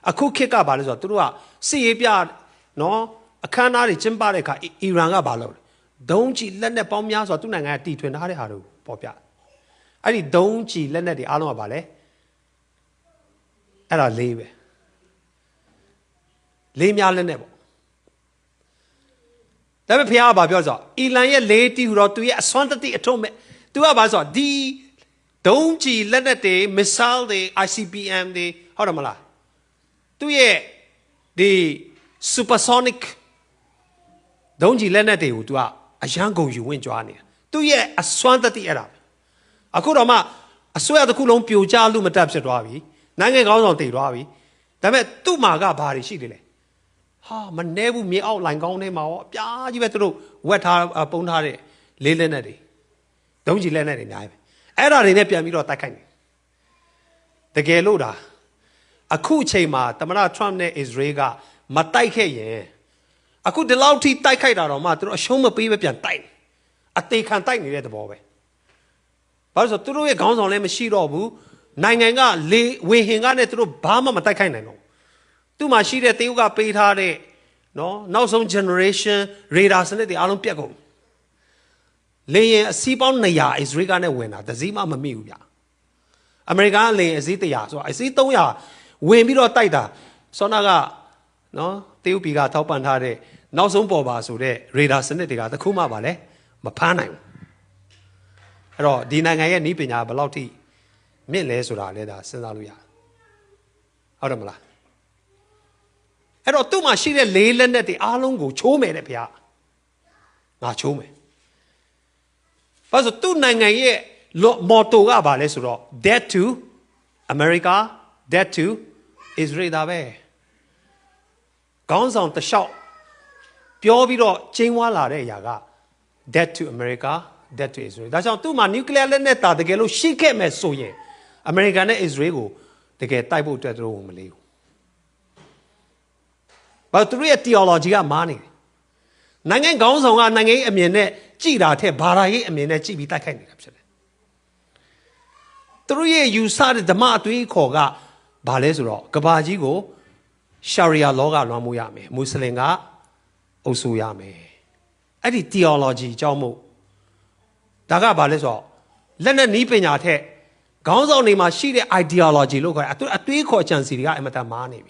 အခုခေတ်ကဘာလဲဆိုတော့သူတို့ကစစ်ရေးပြနော်အခမ်းအနားတွေကျင်းပတဲ့အခါအီရန်ကဘာလုပ်လဲဒုံးကျည်လက်နက်ပေါင်းများစွာသူ့နိုင်ငံကတီထွင်ထားတဲ့ဟာတွေပေါ်ပြအဲ့ဒီဒုံးကျည်လက်နက်တွေအားလုံးကဘာလဲအဲ့ဒါလေးပဲလေးများလက်နက်ပေါ့ဒါပေမဲ့ဖခင်ကဘာပြောဆိုအီလန်ရဲ့လေးတီဟူတော့သူရဲ့အစွမ်းတတိအထုံးမဲ့သူကဘာဆိုဒီဒ Don't you let it missile the ICBM the Hodamala. Do ye the supersonic don't you let it do a jango you win Joanna. Do ye a swan that the Arab. A Kurama, I swear the Kulon Puja Lumatabs at Ravi, Nanga on the Ravi. That met 2 maga body she did. Ha, my never me outline gone name out. Ya, you better do wet her upon her Lilenedy. Don't you let it die? Era in Epiamiro Takan. The Geluda. A coup chema, Tamara Tramne is rega, Mataike ye. A could the loud tea taikaida or matter, a shoma pipian time. A take and tiny at the boy. But so through a guns on them sheet of boo, Nanga lay weighing on it through Bama Matakan. To my sheet at Yuga paid hard. No, now some generation radars and the Olympiago. Lay a seabound Naya is regarded winner, the Zima Mamuya. American lay a zita, so I see Toya, Wemiro Taita, Sonaga, no, Teupiga Topan Hade, now some Boba, so the radars and the Kuma Vale, Mapana. Hello, Dinanga Nipina, Baloti, Milesura, Leda, Senaluya. Adamala. Hello, too much she Leyland at the Alongo, Chome de Pia. Not Chome. But so 2 years motto about this debt to America, debt to Israel. Dabe. Guns on the shop. Pure biro chingwa la de yaga. Debt to America, debt to Israel. That's how 2 nuclear neta the gelo shike me so ye. America and Israel they get type of to but the real theology are money. Nangan guns on Nangan a minute. Gida te Barai a minute Gibita can. 3 years you started the Matui Koga, Balesro, Gabajigo, Sharia Loga Ramuyame, Muslinga, Osuyame. Edi theology, Jomo. Daga Baleso, Lena Nipinate, Gonzo Nima, she the ideology, look at 3 quarters in the Amatamani.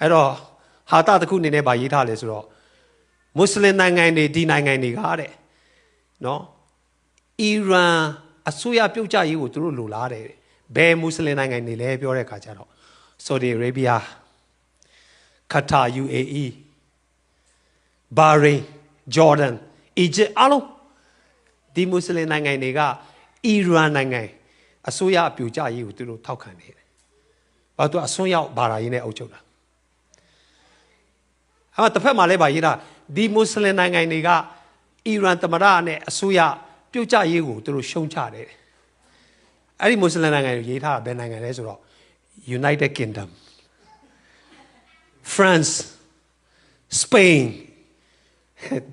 At all, Hata the Kunine by Italis raw. Muslim Nangani, D9 Gade. No? Iran, Asuya Puja, you through Lulade. Be Muslim Nangani, Lebure Kajaro. Saudi Arabia, Qatar, UAE, Bahrain, Jordan, Egypt, Alo. The Muslim Nangani, Iran Nangai. Asuya Puja, you through Taukani. But to Asuya Barayine Ochola. The family by Ira, the Muslim Nangaiga, Iran Tamarane, Asuya, Puja Yigu through Shonchade. Any Muslim Nangayita, Benanga, United Kingdom, France, Spain,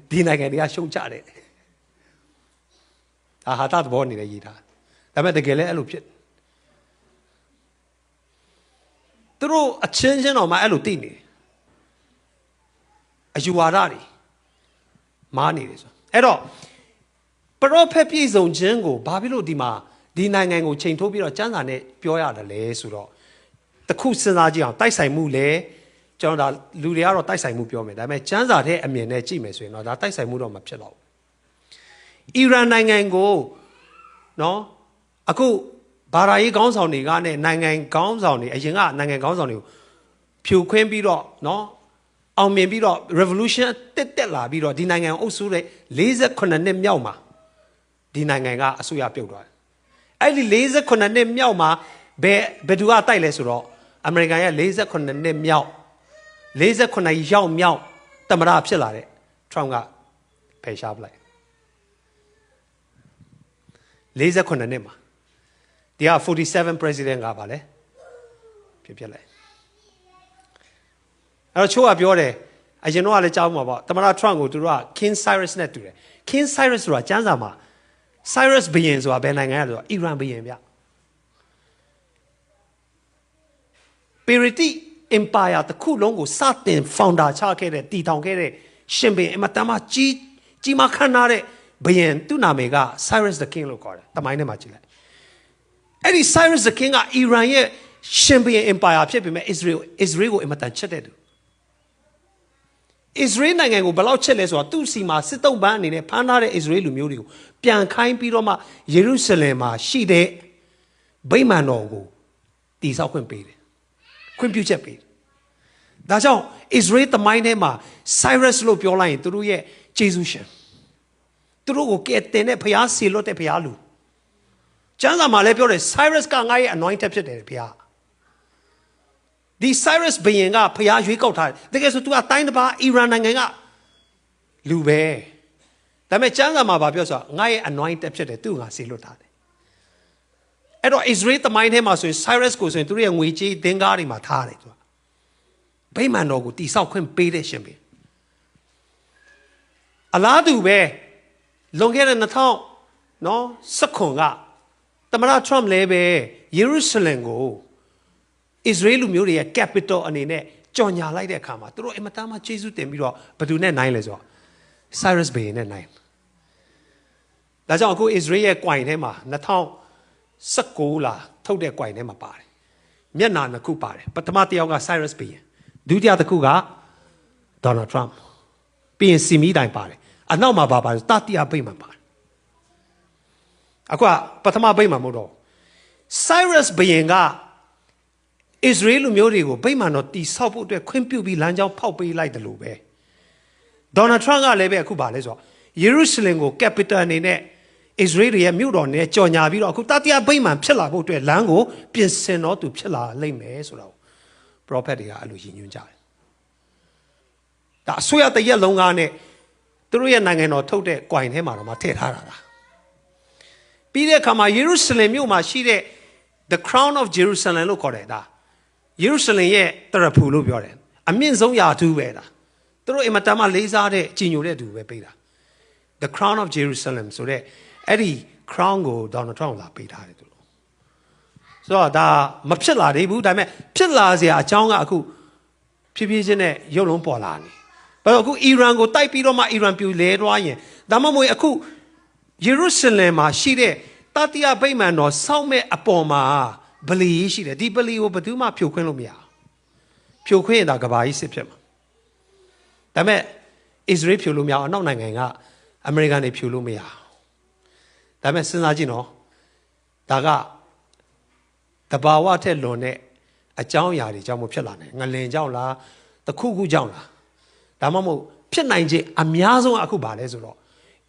Dinagadia Shonchade. I had that born in a Yita. I met the Gale Elupit. Through a change on my Elutini. As you are ready, money is. At all. Pero Pepe is on Jango, Babilo Dima, D9 chain to be a Janane, Pioya the lay suro. The Kusanaji, Taisai Mule, John Luliaro Taisai Mupiomed. I met Janza here a mere Jimes, no, that Taisai Mudo Mapchelo. Iran Nangango, no? Aku Barai Gons on the Gane, Nangan Gons on the Ajinga, Nangan Gons on you. Pew Queen Biro, no? Our maybe revolution, Tetela, Biro, Dinanga, Osure, laser conanem yauma. Dinanga, Asuya Pilgrim. Any laser conanem yauma, Bedua Tailesuro, American laser conanem yao. Laser cona yao meow, Tamara Psilare, Tranga, pay sharp like. Laser conanema. There are 47 President Gabale. Pipele. I'll show up your day. As you know, I'll tell you about Tamara Trango to Ra, King Cyrus net to it. King Cyrus Ra, Janzama. Cyrus beings or Benangado, Iran being. Piriti Empire, the Kulongo, Satin, found our Chakere, Titongere, Shimbe, Matama, Jimakanare, Bayan, Tunamega, Cyrus the King Locor, the Mine Machila. Eddie Cyrus the King, Iran, Shimbe Empire, Israel, Imatan Chetedu. Israel နိုင်ငံကိုဘယ်လောက်ချက်လဲဆိုတော့သူ့စီမှာစစ်တုံးပန်းအနေနဲ့ဖမ်းထားတဲ့ Israel လူမျိုးတွေကိုပြန်ခိုင်းပြီးတော့မှယေရုရှလင်မှာရှိတဲ့ဗိမာန်တော်ကိုတည်ဆောက်ခွင့်ပေးတယ်ခွင့်ပြုချက်ပေးတယ်ဒါကြောင့် Israel သမိုင်းထဲမှာ Cyrus လို့ပြောလိုက်ရင်သူတို့ရဲ့ဂျေဇုရှင်သူတို့ကိုကဲတင်တဲ့ဘုရားဆီလွတ်တဲ့ဘုရားလူကျမ်းစာမှာလည်းပြောတယ် Cyrus ကငါ့ရဲ့ anointed ဖြစ်တယ်ဘုရားဒီ Cyrus ဘုရင်ကဘုရားရွေးကောက်ထားတယ်တကယ်ဆိုသူကတိုင်းတစ်ပါးအီရန်နိုင်ငံကလူပဲဒါပေမဲ့ကျမ်းစာမှာပြောဆိုငါ့ရဲ့ anointed ဖြစ်တယ်သူ့ကိုငါဆီလွတ်ထားတယ်အဲ့တော့ Israel သမိုင်းထဲမှာဆိုရင် Cyrus ကိုဆိုရင်သူတို့ရဲ့ငွေကြေးသင်္ကားတွေမှာထားတယ်သူကဗိမာန်တော်ကိုတိဆောက်ခွင့်ပေးတဲ့ရှင်ပဲအလားတူပဲလွန်ခဲ့တဲ့2019ကသမ္မတ Trump လည်းပဲယေရုရှလင်ကို Israel လူမျိုးတွေရဲ့ capital အနေနဲ့ကြော်ညာလိုက်တဲ့အခါမှာသူတို့အင်မတန်မှကျေးဇူးတင်ပြီးတော့ဘယ်သူနဲ့နိုင်လဲဆိုတော့ Cyrus ဘုရင်နဲ့နိုင်ဒါကြောင့်အခု Israel ရဲ့ coin ထဲမှာ2019လာထုတ်တဲ့ coin ထဲမှာပါတယ်မျက်နှာနှစ်ခုပါတယ်ပထမတစ်ယောက်က Cyrus ဘုရင်ဒုတိယတစ်ခုက Donald Trump ပြီးရင်စီမီတိုင်ပါတယ်အနောက်မှာပါတယ်တတိယဗိမာန်ပါတယ်အခုကပထမဗိမာန်မဟုတ်တော့ Cyrus ဘုရင်က Israel လူမျိုးတွေကိုဗိမာန်တော်တည်ဆောက်ဖို့အတွက်ခွင့်ပြုပြီးလမ်းကြောင်းဖောက်ပေးလိုက်တယ်လို့ပဲ Donald Trump ကလည်းပဲအခုပါလဲဆိုတော့ Jerusalem ကို capital အနေနဲ့ Israel ရဲ့မြို့တော်နဲ့ကြော်ညာပြီးတော့အခုတတိယဗိမာန်ဖြစ်လာဖို့အတွက်လမ်းကိုပြင်ဆင်တော်သူဖြစ်လာလိမ့်မယ်ဆိုတော့ prophet တွေကအဲ့လိုရည်ညွှန်းကြတယ်ဒါအစိုးရတရက်လုံးကားနဲ့သူတို့ရဲ့နိုင်ငံတော်ထုတ်တဲ့ coin ထဲမှာတော့မထည့်ထားတာလားပြီးတဲ့အခါမှာ Jerusalem မြို့မှာရှိတဲ့ the crown of Jerusalem လို့ခေါ်တယ်ဒါ Jerusalem ရဲ့တရဖူလို့ပြောတယ်အမြင့်ဆုံးယာတူးပဲဒါသူတို့အင်မတန်မှလေးစားတဲ့ကြီးညိုတဲ့သူပဲပေးတာ the crown of Jerusalem ဆိုတဲ့အဲ့ဒီ crown ကို Donald Trump လာပေးထားတယ်သူတို့ဆိုတော့ဒါမဖြစ်လာသေးဘူးဒါပေမဲ့ဖြစ်လာစရာအကြောင်းကအခုဖြည်းဖြည်းချင်းနဲ့ရုပ်လုံးပေါ်လာနေဘာလို့အခုအီရန်ကိုတိုက်ပြီးတော့မှအီရန်ပြူလဲသွားရင်ဒါမှမဟုတ်အခု Jerusalem မှာရှိတဲ့တတိယဗိမာန်တော်စောင့်မဲ့အပေါ်မှာဗလီရှိတယ်ဒီဗလီကိုဘယ်သူမှဖြိုခွင်းလို့မရဖြိုခွင်းရင်ဒါကဘာကြီးစစ်ဖြစ်မှာဒါပေမဲ့ Israel ဖြိုလို့မရအောင်နောက်နိုင်ငံကအမေရိကန်တွေဖြိုလို့မရဒါပေမဲ့စဉ်းစားကြည့်နော်ဒါကတဘာဝထက်လွန်တဲ့အကြောင်းအရာတွေကြောင့်မဖြစ်လာနိုင်ငလင်ကြောင့်လားတခုခုကြောင့်လားဒါမှမဟုတ်ဖြစ်နိုင်ခြင်းအများဆုံးအခုပါလဲဆိုတော့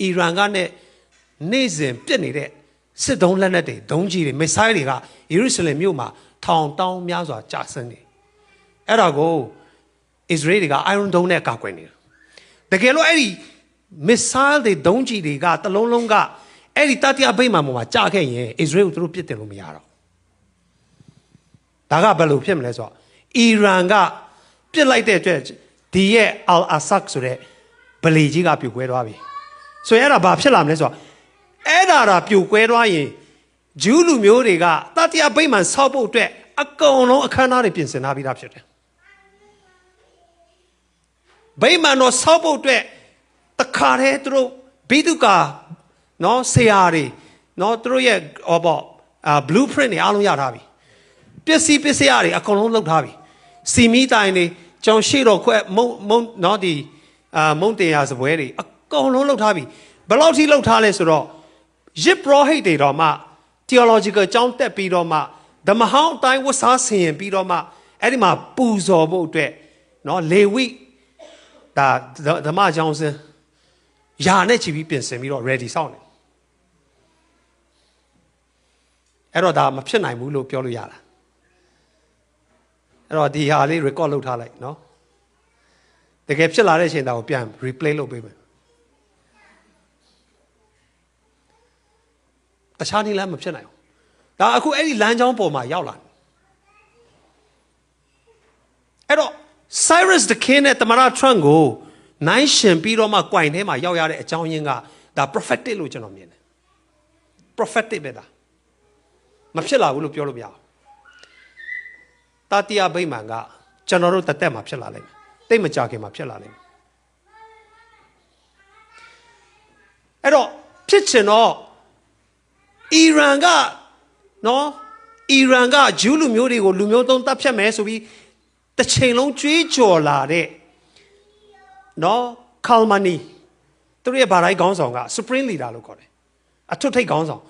အီရန်ကနဲ့နေ့စဉ်ပြစ်နေတဲ့စစ်တုံးလက်နက်တွေဒုံးကြီးတွေမစ်ဆိုင်းတွေကယေရုရှလင်မြို့မှာထောင်တောင်းများစွာကြာဆင်းနေအဲ့ဒါကို Israel တွေက Iron Dome နဲ့ကာကွယ်နေတယ်တကယ်လို့အဲ့ဒီ missile တွေဒုံးကြီးတွေကတလုံးလုံးကအဲ့ဒီတတိယဗိမာန်ပေါ်မှာကြာခဲ့ရင် Israel ကိုသူတို့ပြစ်တင်လို့မရတော့ဒါကဘယ်လိုဖြစ်မလဲဆိုတော့အီရန်ကပြစ်လိုက်တဲ့အတွက်ဒီရဲ့ Al-Aqsa ဆိုတဲ့ဗလီကြီးကပြိုကွဲသွားပြီဆိုရင်အဲ့ဒါဘာဖြစ်လာမလဲဆိုတော့အဲ့ဒါပြိုကွဲသွားရင်ဂျူးလူမျိုးတွေကတတိယဗိမာန်ဆောက်ဖို့အတွက်အကုန်လုံးအခမ်းအနားတွေပြင်ဆင်ထားပြီးသားဖြစ်တယ်ဗိမာန်တော်ဆောက်ဖို့အတွက်တခါတည်းသူတို့ဘိတုကာနော်ဆရာတွေနော်သူတို့ရဲ့blueprint တွေအားလုံးရထားပြီပစ္စည်းရတွေအကုန်လုံးလုပ်ထားပြီစီမီတိုင်တွေကြောင်ရှိတော်ခွဲမုံနော်ဒီမုံတင်ရစပွဲတွေအကုန်လုံးလုပ်ထားပြီဘယ်လောက်ထိလုပ်ထားလဲဆိုတော့ရစ်ပရောဟိတ်တွေတော့မှ theological ကျောင်းတက်ပြီးတော့မှဓမ္မဟောင်းအတိုင်းဝတ်စားဆင်ရင်ပြီးတော့မှအဲ့ဒီမှာပူဇော်ဖို့အတွက်နော်လေဝိဒါဓမ္မကျောင်းစင်ယာနဲ့ချီပြီးပြင်ဆင်ပြီးတော့ ready ဆောက်နေအဲ့တော့ဒါမဖြစ်နိုင်ဘူးလို့ပြောလို့ရတာအဲ့တော့ဒီဟာလေး record လုပ်ထားလိုက်နော်တကယ်ဖြစ်လာတဲ့အချိန်ဒါကိုပြန် replay လုပ်ပေးမယ်တခြားနည်းလမ်းမဖြစ်နိုင်ဘူးဒါအခုအဲ့ဒီလမ်းကြောင်းပေါ်မှာရောက်လာအဲ့တော့ Cyrus the King နဲ့သမ္မတ Trump ကိုနိုင်ရှင်ပြီးတော့မှ coin ထဲမှာရောက်ရတဲ့အကြောင်းရင်းကဒါ prophetic လို့ကျွန်တော်မြင်တယ် prophetic ပဲဒါမဖြစ်လာဘူးလို့ပြောလို့မရဘူးတတိယဗိမာန်ကကျွန်တော်တို့တသက်မှာဖြစ်လာလိမ့်မယ်တိတ်မကြခင်မှာဖြစ်လာလိမ့်မယ်အဲ့တော့ဖြစ်ချင်တော့အီရန်ကနော်အီရန်ကဂျူးလူမျိုးတွေကိုလူမျိုးသုံးတပ်ဖြတ်မယ်ဆိုပြီးတစ်ချိန်လုံးကြွေးကြော်လာတဲ့ နော်ခါလ်မာနီသူတို့ရဲ့ဘာတိုင်းခေါင်းဆောင်က Supreme Leader လို့ခေါ်တယ်အထွတ်ထိပ်ခေါင်းဆောင်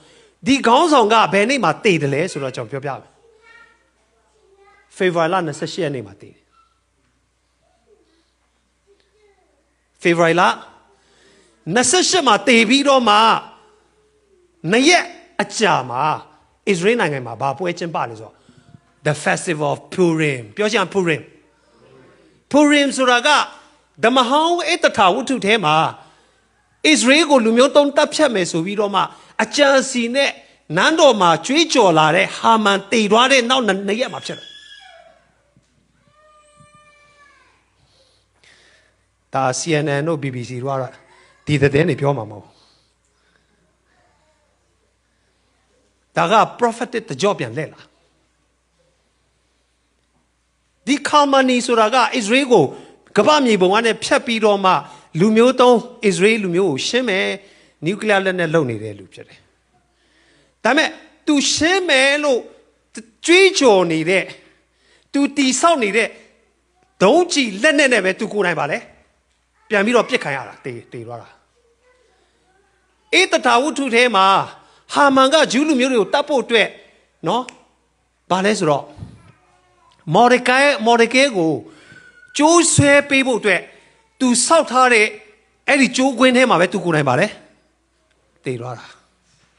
ဒီခေါင်းဆောင်ကဘယ်နေ့မှတည်တယ်လဲဆိုတော့ကျွန်တော်ပြောပြမယ်ဖေဖော်ဝါရီလ28ရက်နေ့မှာတည်တယ်ဖေဖော်ဝါရီလ28မှာတည်ပြီးတော့မှ2ရက်အကြာမှာအစ္စရေးနိုင်ငံမှာဘာပွဲကျင်းပလဲဆိုတော့ The Festival of Purim ပြောချင် Purim ဆိုတာကဓမ္မဟောင်းအတ္တထာဝတ္ထုထဲမှာအစ္စရေးကိုလူမျိုးတုံးတပ်ဖြတ်မယ်ဆိုပြီးတော့မှအကြံစီနဲ့နန်းတော်မှာကြွေးကြော်လာတဲ့ဟာမန်တည်သွားတဲ့နောက်2ရက်မှာဖြစ်တယ်ဒါ CNN တို့ BBC တို့ကတော့ဒီသတင်းတွေပြောမှာမဟုတ်ဒါက prophetic တကြောပြန်လဲလာဒီခါမနီဆိုတာကအစ္စရေးကိုကမ္ဘာမြေပုံကနေဖြတ်ပြီးတော့မှလူမျိုးတုံးအစ္စရေးလူမျိုးကိုရှင်းမယ်နျူကလ িয়ার လက်နဲ့လုပ်နေတဲ့လူဖြစ်တယ်ဒါပေမဲ့ तू ရှင်းမယ်လို့ကြွေးကြော်နေတဲ့ तू တီဆောက်နေတဲ့ဒုံးကျည်လက်နဲ့ပဲ तू ကိုယ်နိုင်ပါလေပြန်ပြီးတော့ပြစ်ခံရတာတေးသွားတာအေးတတာဝုထုထဲမှာဟာမန်ကဂျူးလူမျိုးတွေကိုတတ်ဖို့အတွက်နော်ဘာလဲဆိုတော့မော်ဒကဲကိုကျိုးဆွဲပေးဖို့အတွက် तू ဆောက်ထားတဲ့အဲ့ဒီကျိုးကွင်းထဲမှာပဲ तू ကိုယ်နိုင်ပါလေတေးသွားတာ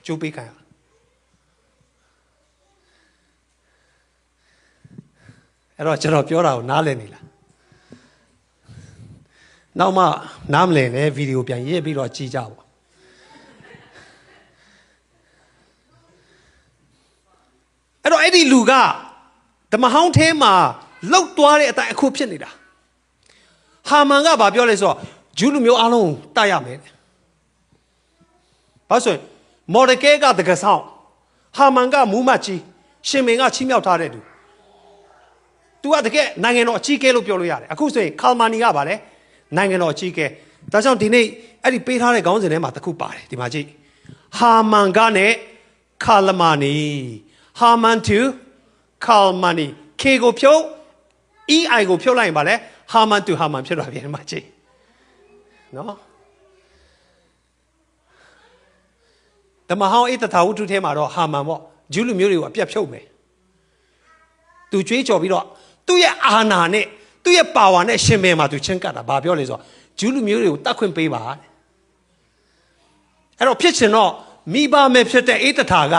ကျိုးပေးခံရအဲ့တော့ကျွန်တော်ပြောတာကိုနားလည်နေလားနောက်မှနားမလည်နဲ့ဗီဒီယိုပြန်ရေးပြီးတော့ကြည့်ကြပါအဲ့တော့အဲ့ဒီလူကဓမ္မဟောင်းထဲမှာလောက်သွားတဲ့အတိုင်းအခုဖြစ်နေတာဟာမန်ကဘာပြောလဲဆိုတော့ဂျူးလူမျိုးအားလုံးတတ်ရမယ်ဘာဆိုရင်မော်ဒကဲကတကဆောင်ဟာမန်ကမူးမတ်ကြီးရှင်မင်းကချီးမြှောက်ထားတဲ့သူသူကတကယ်နိုင်ငံတော်အကြီးအကဲလို့ပြောလို့ရတယ်အခုဆိုရင်ခါလ်မာနီကဗာလဲနိုင်ငံတော်အကြီးအကဲဒါကြောင့်ဒီနေ့အဲ့ဒီပေးထားတဲ့ခေါင်းစဉ်ထဲမှာတစ်ခုပါတယ်ဒီမှာကြည့်ဟာမန်ကနဲ့ခါလ်မာနီဟာမန် to ခါလ်မာနီ K ကိုဖြုတ် EI ကိုဖြုတ်လိုက်ရင်ဗာလဲဟာမန် to ဟာမန်ဖြစ်သွားပြီဒီမှာကြည့်နော်ဓမ္မဟောင်းအတ္တထာဝတ္ထုထဲမှာတော့ဟာမန်ပေါ့ဂျူးလူမျိုးတွေကိုအပြတ်ဖြုတ်မယ်သူကြွေးကြော်ပြီးတော့သူ့ရဲ့အာဏာနဲ့သူ့ရဲ့ပါဝါနဲ့ရှင်ဘယ်မှာသူချင်းကပ်တာဘာပြောလဲဆိုတော့ဂျူးလူမျိုးတွေကိုတတ်ခွင့်ပေးပါတဲ့အဲ့တော့ဖြစ်ချင်တော့မိဘမဲ့ဖြစ်တဲ့အေတထာက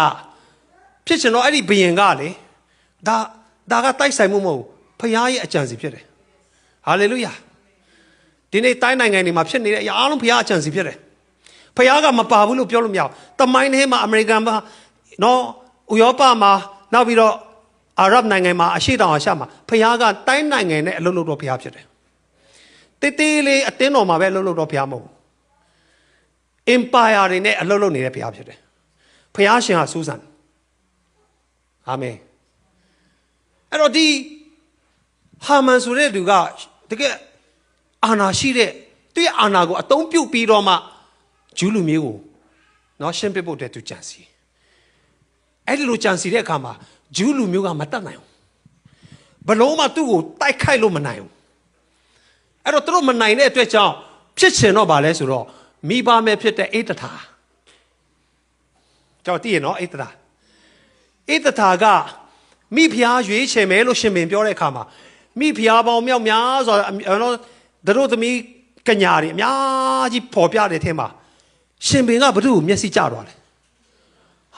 ဖြစ်ချင်တော့အဲ့ဒီဘယင်ကလေဒါကတိုက်ဆိုင်မှုမဟုတ်ဖခင်ရဲ့အကြံစီဖြစ်တယ်ဟာလေလုယာဒီနေ့တိုင်းနိုင်ငံတွေမှာဖြစ်နေတဲ့အရာအားလုံးဖခင်အကြံစီဖြစ်တယ်ဖခင်ကမပါဘူးလို့ပြောလို့မရဘူးတမိုင်းထဲမှာအမေရိကန်မှာနော်ဥရောပမှာနောက်ပြီးတော့အာရဗ်နိုင်ငံမှာအရှေ့တောင်အာရှမှာဖခင်ကတိုင်းနိုင်ငံနဲ့အလုပ်လုပ်တော့ဖခင်ဖြစ်တယ်တေးသေးလေးအတင်းတော်မှာပဲအလုပ်လုပ်တော့ဖခင်မဟုတ်ဘူး empire တွေနဲ့အလုပ်လုပ်နေတဲ့ဖခင်ဖြစ်တယ်ဖခင်ရှင်ဟာစူးစမ်းအာမင်အဲ့တော့ဒီဟာမန်ဆိုတဲ့သူကတကယ်အာဏာရှိတဲ့သူရဲ့အာဏာကိုအသုံးပြုပြီးတော့မှဂျူးလူမျိုးကိုနော်ရှင်းပြဖို့အတွက်သူကြံစီအဲ့ဒီလိုကြံစီတဲ့အခါမှာဂျူးလူမျိုးကမတတ်နိုင်ဘူးဘလုံးမှသူ့ကိုတိုက်ခိုက်လို့မနိုင်ဘူးအဲ့တော့သူတို့မနိုင်တဲ့အတွက်ကြောင့်ဖြစ်ချင်တော့ဗာလဲဆိုတော့မိဘမဲ့ဖြစ်တဲ့အေတထာကြောက်တည်ရနော်အေတထာကမိဖုရားရွေးချယ်မယ်လို့ရှင်ပင်ပြောတဲ့အခါမှာမိဖုရားပေါင်းမြောက်များဆိုတော့တို့သမီးကညာတွေအများကြီးပေါ်ပြတဲ့ထဲမှာရှင်ပင်ကဘု து ကိုမျက်စိကျသွားတယ်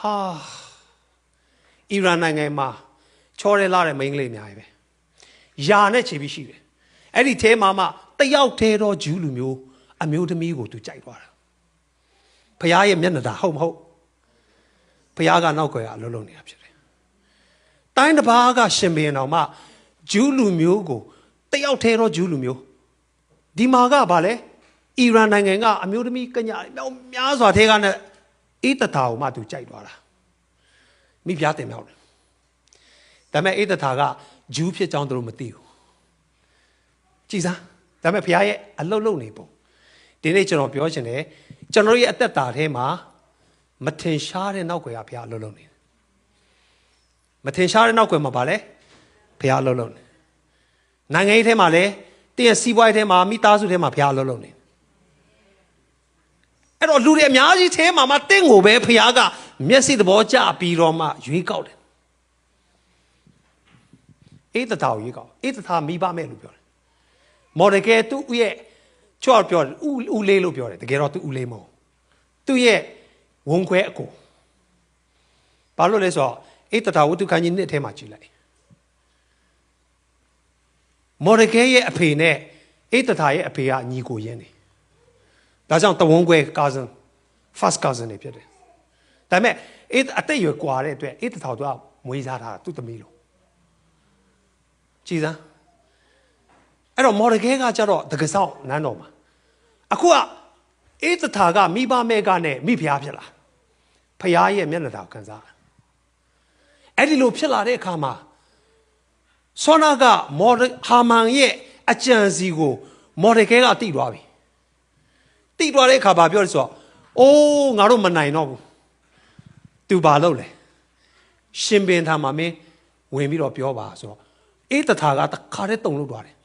ဟာအီရန်နိုင်ငံမှာချောရဲလာတဲ့မိန်းကလေးအများကြီးပဲယာနဲ့ခြေပြီးရှိတယ်အဲ့ဒီထဲမှာမှတယောက်တည်းတော့ဂျူးလူမျိုးအမျိုးသမီးကိုသူကြိုက်သွားတာဖခင်ရဲ့မျက်နှာသာဟုတ်မဟုတ်ဖခင်ကနောက်ကွယ်ကအလုံးလုံးနေတာဖြစ်တယ်တိုင်းတစ်ပါးကရှင်ဘုရင်တော်မှဂျူးလူမျိုးကိုတယောက်တည်းတော့ဂျူးလူမျိုးဒီမှာကဗာလဲအီရန်နိုင်ငံကအမျိုးသမီးကညာမြောက်များစွာထဲကနဲ့အေးတထာကိုမှသူကြိုက်သွားတာမိဖုရားတင်မြောက်တယ်ဒါပေမဲ့အေးတထာကဂျူးဖြစ်ကြောင်းသူတို့မသိဘူးကြည်စားဒါပေမဲ့ဘုရားရဲ့အလုတ်လုံနေပုံဒီနေ့ကျွန်တော်ပြောချင်တယ်ကျွန်တော်ရဲ့အသက်တာထဲမှာမထင်ရှားတဲ့နောက်ွယ်ကဘုရားအလုတ်လုံနေတယ်မထင်ရှားတဲ့နောက်ွယ်မှာဗာလဲဘုရားအလုတ်လုံနေနိုင်ငံရေးထဲမှာလည်း တင်းရဲ့စီးပွားရေးထဲမှာမိသားစုထဲမှာဖျားလုံးနေအဲ့တော့လူတွေအများကြီးထဲမှာမှတင့်ကိုပဲဖျားကမျက်စိသဘောကျပြီးတော့မှရွေးကောက်တယ်အေးတထာကိုရွေးကောက်အေးတထာမိဘမဲ့လို့ပြောတယ်မော်ဒကဲသူ့ရဲ့ချော့ပြောတယ်ဦးလေးလို့ပြောတယ်တကယ်တော့သူ့ဦးလေးမဟုတ်သူ့ရဲ့ဝန်ခွဲအကိုဘာလို့လဲဆိုတော့အေးတထာဝတ္ထုခန်းကြီးနှစ်ထဲမှာကြည့်လိုက်မော်ဒကဲရဲ့အဖေနဲ့အေးတထာရဲ့အဖေကညီကိုရင်းနေဒါကြောင့်တဝန်းခွဲ cousin first cousin တွေဖြစ်တယ်ဒါပေမဲ့အေးအသက်အရွယ်ကွာတဲ့အတွက်အေးတထာကမွေးစားတာသူ့သမီးလို့ကြည်စမ်းအဲ့တော့မော်ဒကဲကကြတော့တကယ်ဆောင်နန်းတော်မှာအခုကအေးတထာကမိဘမဲ့ကနဲ့မိဖုရားဖြစ်လာဖုရားရဲ့မျက်နှာတော်ခံစားအဲ့ဒီလိုဖြစ်လာတဲ့အခါမှာဆောနာကဟာမန်ရဲ့အကြံစီကိုမော်ဒကဲကတိသွားပြီတိသွားတဲ့အခါဘာပြောလဲဆိုတော့အိုးငါတို့မနိုင်တော့ဘူးသူဘာလုပ်လဲရှင်ဘင်ထာမှာမင်းဝင်ပြီးတော့ပြောပါဆိုတော့အေးတထာကတခါတည်းတုံလို့သွားတယ်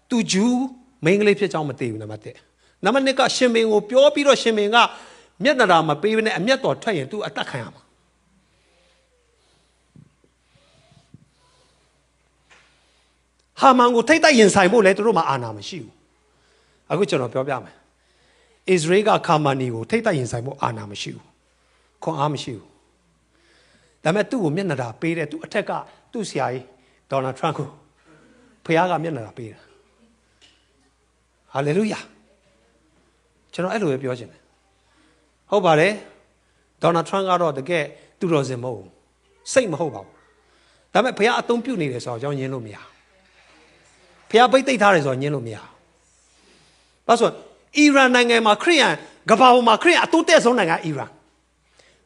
သူဂျူးမိန်းကလေးဖြစ်ကြောင်းမသိဘူးနံပါတ်1နံပါတ်2ကရှင်ဘင်ကိုပြောပြီးတော့ရှင်ဘင်ကမျက်နှာတော်မပေးဘဲနဲ့အမျက်တော်ထွက်ရင်သူအသက်ခံရမှာဟာမန်ကိုထိတ်တိုက်ရင်ဆိုင်ဖို့လဲသူတို့မှအာဏာမရှိဘူးအခုကျွန်တော်ပြောပြမယ်ဣသရေလကခါမန်နီကိုထိတ်တိုက်ရင်ဆိုင်ဖို့အာဏာမရှိဘူးခွန်အားမရှိဘူးဒါပေမဲ့သူ့ကိုမျက်နှာတော်ပေးတယ်သူအထက်ကသူ့ဆရာကြီးဒေါ်နယ်ထရန့်ကိုဖခင်ကမျက်နှာတော်ပေးတာဟာလေလုယာကျွန်တော်အဲ့လိုပဲပြောချင်တယ်ဟုတ်ပါတယ်ဒေါ်နယ်ထရန့်ကတော့တကယ်သူတော်စင်မဟုတ်ဘူးစိတ်မဟုတ်ပါဘူးဒါပေမဲ့ဖခင်အသုံးပြုနေတယ်ဆိုတော့ကြောင်းညင်းလို့မရဖခင်ပိတ်သိမ်းထားတယ်ဆိုတော့ညင်းလို့မရဘာလို့အီရန်နိုင်ငံမှာခရစ်ယာန်ကမ္ဘာပေါ်မှာခရစ်ယာန်အတိုးတက်ဆုံးနိုင်ငံအီရန်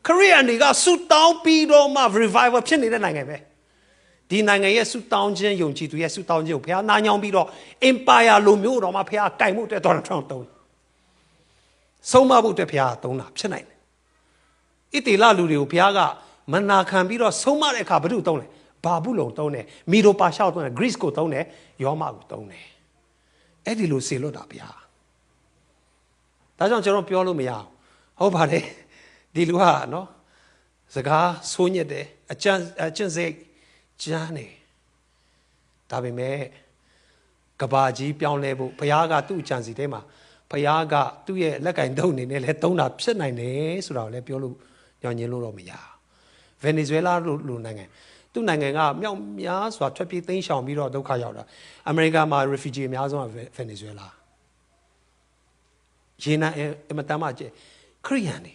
ခရစ်ယာန်တွေကဆူတောင်းပြီးတော့မှ revival ဖြစ်နေတဲ့နိုင်ငံပဲဒီနိုင်ငံရဲ့ဆူတောင်းခြင်းယုံကြည်သူရဲ့ဆူတောင်းခြင်းကိုဘုရားနားညောင်းပြီးတော့ empire လိုမျိုးတော့မှဘုရားကင်မှုအတွက်ဒေါ်နယ်ထရန့်တုံးဆုံးမဖို့အတွက်ဘုရားတုံးတာဖြစ်နိုင်တယ်ဣတိလလူတွေကိုဘုရားကမနာခံပြီးတော့ဆုံးမတဲ့အခါဘု து တုံးတယ်ဘာဘူးလုံတုံးတယ်မီဒိုပါရှောက်တုံးတယ် Greece ကိုတုံးတယ်ယောမကိုတုံးတယ်အဲ့ဒီလိုစေလွတ်တာဘုရားဒါကြောင့်ကျွန်တော်ပြောလို့မရဘူးဟုတ်ပါတယ်ဒီလူကနော်စကားဆိုးညစ်တယ်အကျင့်စိတ်ကျမ်းနေဒါပေမဲ့ကဘာကြီးပြောင်းလဲဖို့ဘုရားကသူ့အကြံစီထဲမှာဘုရားကသူ့ရဲ့လက်ကင်တုံးနေနဲ့လဲတုံးတာဖြစ်နိုင်တယ်ဆိုတာကိုလည်းပြောလို့ညှော်ညင်းလို့တော့မရဗင်နီဇွဲလားလိုနိုင်ငံသူ့နိုင်ငံကမြောက်များစွာထွက်ပြေးသိမ်းရှောင်ပြီးတော့ဒုက္ခရောက်တာအမေရိကန်မှာ refugee အများဆုံးကဗင်နီဇွဲလားရေနံအမတမ်းမှကျခရိယန်နေ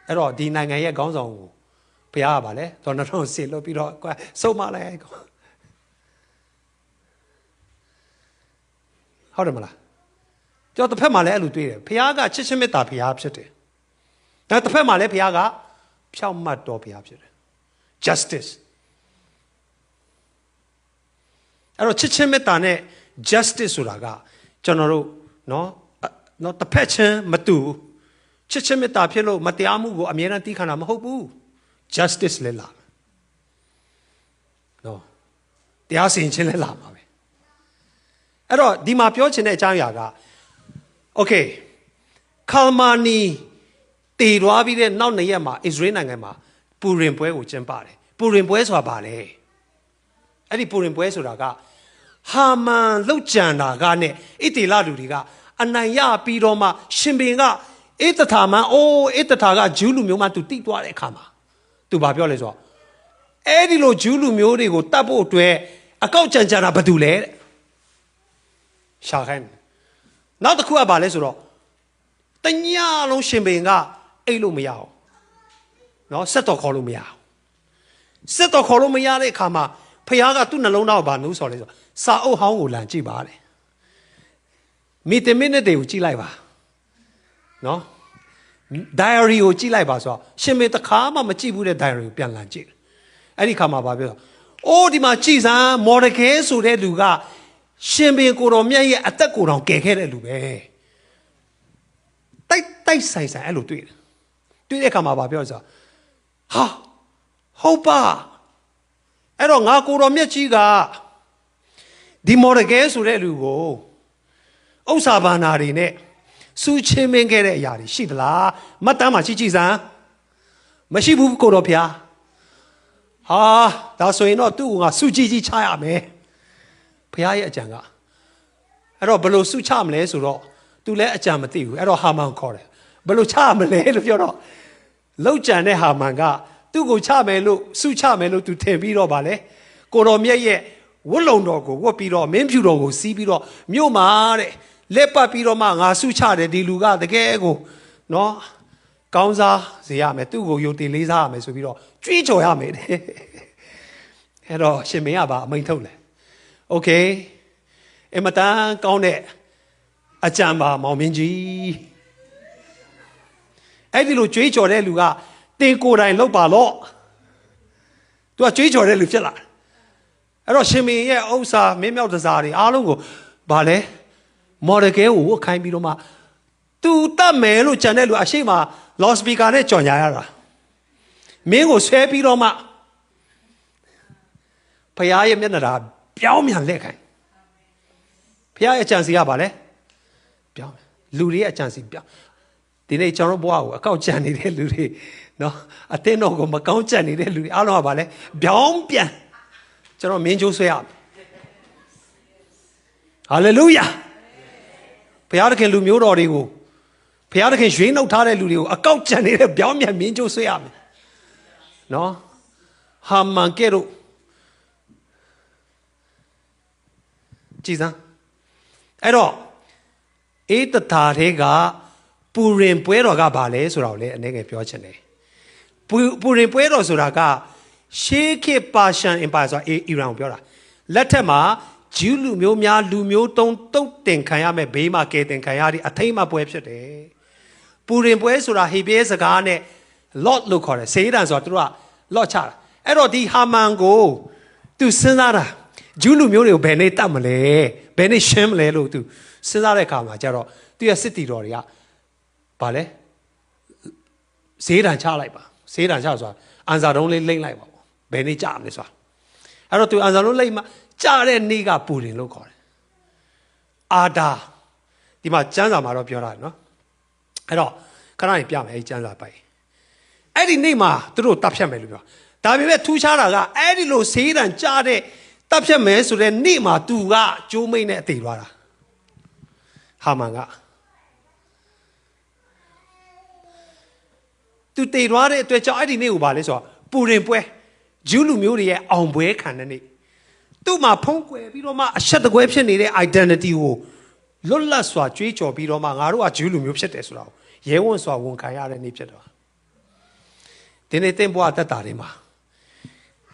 အဲ့တော့ဒီနိုင်ငံရဲ့ခေါင်းဆောင်ကိုဘုရားကပါလေဒေါ်နယ်ထရန့်ဆေလို့ပြီးတော့စုံမလိုက်ဟုတ်တယ်မလားကြောက်တစ်ဖက်မှာလည်းအဲ့လိုတွေးတယ်ဘုရားကချစ်ချင်းမေတ္တာဘုရားဖြစ်တယ်ဒါတစ်ဖက်မှာလည်းဘုရားကဖြောင့်မတ်တော်ဘုရားဖြစ်တယ် justice အဲ့တော့ချစ်ချင်းမေတ္တာနဲ့ justice ဆိုတာကကျွန်တော်တို့နော်တစ်ဖက်ချင်းမတူချစ်ချင်းမေတ္တာဖြစ်လို့မတရားမှုကိုအမြဲတမ်းတီးခံတာမဟုတ်ဘူး justice လဲလာနော်တရားစီရင်ခြင်းလဲလာမှာပဲအဲ့တော့ဒီမှာပြောချင်တဲ့အကြောင်းအရာက okay ခါမာနီတည်သွားပြီးတဲ့နောက်2ရက်မှာအစ္စရေးနိုင်ငံမှာပူရင်ပွဲကိုကျင်းပတယ်ပူရင်ပွဲဆိုတာဘာလဲအဲ့ဒီပူရင်ပွဲဆိုတာကဟာမန်လှုပ်ကြံတာကနဲ့ဣတိလလူတွေကအနိုင်ရပြီးတော့မှရှင်ဘင်ကဧတထာမန်ဧတထာကဂျူးလူမျိုးမှသူတိသွားတဲ့အခါမှာသူဘာပြောလဲဆိုတော့အဲ့ဒီလိုဂျူးလူမျိုးတွေကိုတတ်ဖို့အတွက်အကောက်ကြံကြတာဘာတူလဲတဲ့ရှာခိုင်းနောက်တစ်ခုကဘာလဲဆိုတော့တညလုံးရှင်ဘင်ကအိတ်လို့မရအောင်နော်ဆက်တော်ခေါ်လို့မရအောင်ဆက်တော်ခေါ်လို့မရတဲ့အခါမှာဖခင်ကသူ့နှလုံးသားကိုဘာနှိုးဆော်လဲဆိုစာအုပ်ဟောင်းကိုလန်ကြည့်ပါတဲ့မိနစ်တွေကိုကြည့်လိုက်ပါနော် diary ကိုကြည့်လိုက်ပါဆိုတော့ရှင်မေတခါမှမကြည့်ဘူးတဲ့ diary ကိုပြန်လန်ကြည့်အဲ့ဒီခါမှာဘာပြောအိုးဒီမှာကြည်စမ်းမော်ဒကဲဆိုတဲ့လူကရှင်ဘင်ကိုတော်မြတ်ရဲ့အသက်ကိုတောင်ကယ်ခဲ့တဲ့လူပဲတိုက်ဆိုင်အဲ့လိုတွေ့တဲ့အခါမှာဘာပြောဆိုဟာဟုတ်ပါအဲ့တော့ငါကိုတော်မြတ်ကြီးက ဒီမော်ဒကဲဆိုတဲ့လူကိုဥစ္စာဘာနာတွေနဲ့စူးချင်းမင်းခဲ့တဲ့အရာတွေရှိသလားမှတ်တမ်းမှာကြည့်စမ်းမရှိဘူးကိုတော်ဖျားဟာဒါဆိုရင်တော့သူ့ကငါစူးကြီးချရမယ်ဖျားရဲ့အကြံကအဲ့တော့ဘယ်လိုစူးချမလဲဆိုတော့သူလည်းအကြံမသိဘူးအဲ့တော့ဟာမန်ခေါ်တယ်ဘယ်လိုချမလဲလို့ပြောတော့လောက်ကြံတဲ့ဟာမန်ကသူ့ကိုချမယ်လို့စူးချမယ်လို့သူထင်ပြီးတော့ဗာလဲကိုတော်မြတ်ရဲ့ဝတ်လုံတော်ကိုဝတ်ပြီးတော့မင်းဖြူတော်ကိုစီးပြီးတော့မြို့မှာတဲ့လက်ပတ်ပြီးတော့မှငါဆုချတယ်ဒီလူကတကယ်ကိုနော်ကောင်းစားစေရမယ်သူ့ကိုယုံတည်လေးစားရမယ်ဆိုပြီးတော့ကြွေးကြော်ရမယ်တဲ့အဲ့တော့ရှင်မင်းကပါအမိန်ထုတ်လဲโอเคအမတန်ကောင်းတဲ့အကြံပါမောင်မင်းကြီးအဲ့ဒီလိုကြွေးကြော်တဲ့လူကတင်ကိုယ်တိုင်လောက်ပါလို့သူကကြွေးကြော်တဲ့လူဖြစ်လာအဲ့တော့ရှင်မင်းရဲ့ဥစ္စာမင်းမြောက်တစားတွေအားလုံးကိုဗာလဲမော်ဒကဲကိုခိုင်းပြီးတော့မှသူတတ်မယ်လို့ကြံတဲ့လူအရှိမလော့စပီကာနဲ့ကြော်ညာရတာမင်းကိုဆွဲပြီးတော့မှဖခင်ရဲ့မျက်နှာသာပြောင်းပြန်လက်ခိုင်းဖခင်ရဲ့အကြံစီကဗာလဲပြောင်းလူတွေရဲ့အကြံစီပြောင်းဒီနေ့ကျွန်တော်ဘဝကိုအကောက်ကြံနေတဲ့လူတွေနော်အတင်းတော်ကိုမကောင်းကြံနေတဲ့လူတွေအားလုံးကဗာလဲပြောင်းပြန်ကျွန်တော်မင်းကျိုးဆွဲရမယ်ဟာလေလုယာဘုရားသခင်လူမျိုးတော်တွေကိုဘုရားသခင်ရွေးနှုတ်ထားတဲ့လူတွေကိုအကောက်ကြံနေတဲ့ပြောင်းပြန်မင်းကျိုးဆွဲရမယ်နော်ဟာမန်ကဲတို့ကြည်စမ်းအဲ့တော့အေးတထာတွေကပူရင်ပွဲတော်ကဘာလဲဆိုတော့လေအနေငယ်ပြောချင်တယ်ပူရင်ပွဲတော်ဆိုတာကရှေးခေတ်ပါရှန်အင်ပါယာဆိုတာအီရန်ကိုပြောတာလက်ထက်မှာဂျူးလူမျိုးများလူမျိုးတုံးတုတ်တင်ခံရမဲ့ဘေးမှာကဲတင်ခံရတဲ့အထိမ့်မပွဲဖြစ်တယ်ပူရင်ပွဲဆိုတာဟေဘရဲစကားနဲ့ lot လို့ခေါ်တယ်စေးတံဆိုတာသူတို့က lot ချတာအဲ့တော့ဒီဟာမန်ကိုသူစဉ်းစားတာဂျူးလူမျိုးတွေကိုဘယ်နေ့တတ်မလဲဘယ်နေ့ရှင်းမလဲလို့သူစဉ်းစားတဲ့အခါမှာကျတော့သူရဲ့စစ်တီတော်တွေကဗာလဲစေးတံချလိုက်ပါစေးတံချဆိုတာအန်စာတုံးလေးလိမ့်လိုက်ပါဘယ်နေ့ကြမလဲဆိုတာအဲ့တော့သူအန်စာလုံးလိမ့်မှကြတဲ့နေ့ကပူရင်လို့ခေါ်တယ်အာဒါဒီမှာကျမ်းစာမှာတော့ပြောတာနော်အဲ့တော့ခဏနေပြမယ်အဲ့ကျမ်းစာပိုင်အဲ့ဒီနေ့မှာသူတို့တပ်ဖြတ်မယ်လို့ပြောဒါပေမဲ့ထူးခြားတာကအဲ့ဒီလိုဆေးတံကြတဲ့တပ်ဖြတ်မယ်ဆိုတဲ့နေ့မှာသူကကျိုးမိတ်နဲ့အသေးသွားတာဟာမန်ကသူတည်သွားတဲ့အတွက်ကြောင့်အဲ့ဒီနေ့ကိုဗာလဲဆိုတော့ပူရင်ပွဲဂျူးလူမျိုးတွေရဲ့အောင်ပွဲခံတဲ့နေ့သူ့မှာဖုံးကွယ်ပြီးတော့မှအဆက်တကွဲဖြစ်နေတဲ့ identity ကိုလွတ်လပ်စွာကြွေးကြော်ပြီးတော့မှငါတို့ကဂျူးလူမျိုးဖြစ်တယ်ဆိုတာကိုရဲဝံ့စွာဝန်ခံရတဲ့နေ့ဖြစ်တော့ဒီနေ့သင်ဘဝတက်တာတွေမှာ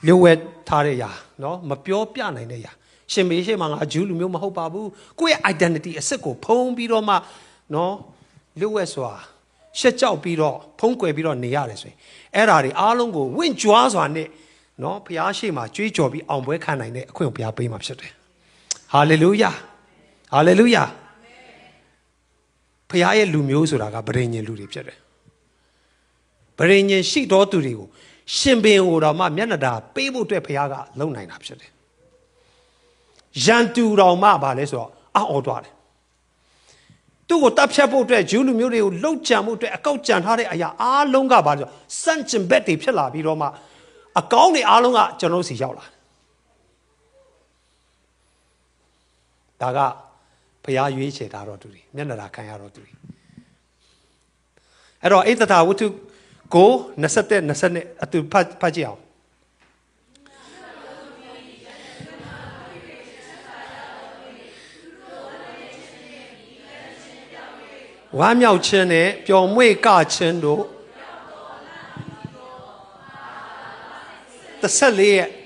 လျှို့ဝှက်ထားတဲ့ຢာနော်မပြောပြနိုင်တဲ့ຢာရှင်မေးရှိမှငါဂျူးလူမျိုးမဟုတ်ပါဘူးကိုယ့်ရဲ့ identity အစစ်ကိုဖုံးပြီးတော့မှနော်လျှို့ဝှက်စွာရှက်ကြောက်ပြီးတော့ဖုံးကွယ်ပြီးတော့နေရတယ်ဆိုရင်အဲ့ဓာတွေအားလုံးကိုဝင့်ကြွားစွာနဲ့နော်ဘုရားရှိခိုးကြွေးကြော်ပြီးအောင်ပွဲခံနိုင်တဲ့အခွင့်ကိုဘုရားပေးမှာဖြစ်တယ်ဟာလေလုယာဟာလေလုယာဘုရားရဲ့လူမျိုးဆိုတာကဗြိဉ္ဉ်လူတွေဖြစ်တယ်ဗြိဉ္ဉ်ရှိတော်သူတွေကိုရှင်ဘင်ကိုတော့မှမျက်နှာသာပေးဖို့အတွက်ဘုရားကလုံနိုင်တာဖြစ်တယ်ရန်သူတော်မှဗာလဲဆိုတော့အော်သွားတယ်သူ့ကိုတပ်ဖြတ်ဖို့အတွက်ဂျူးလူမျိုးတွေကိုလှုပ်ကြံဖို့အတွက်အကောက်ကြံထားတဲ့အရာအားလုံးကဗာလဲဆိုစန့်ကျင်ဘက်တွေဖြစ်လာပြီးတော့မှအကောင်းတွေအားလုံးကကျွန်တော်စီရောက်လာဒါကဘုရားရွေးချယ်ထားတော်သူတွေမျက်နှာသာခံရတော်သူတွေအဲ့တော့ဣသတာဝတ္ထုကို27 20အတူဖတ်ကြည့်အောင်ဝမ်းမြောက်ခြင်းနဲ့ပျော်မွေ့ကခြင်းတို့14ရက်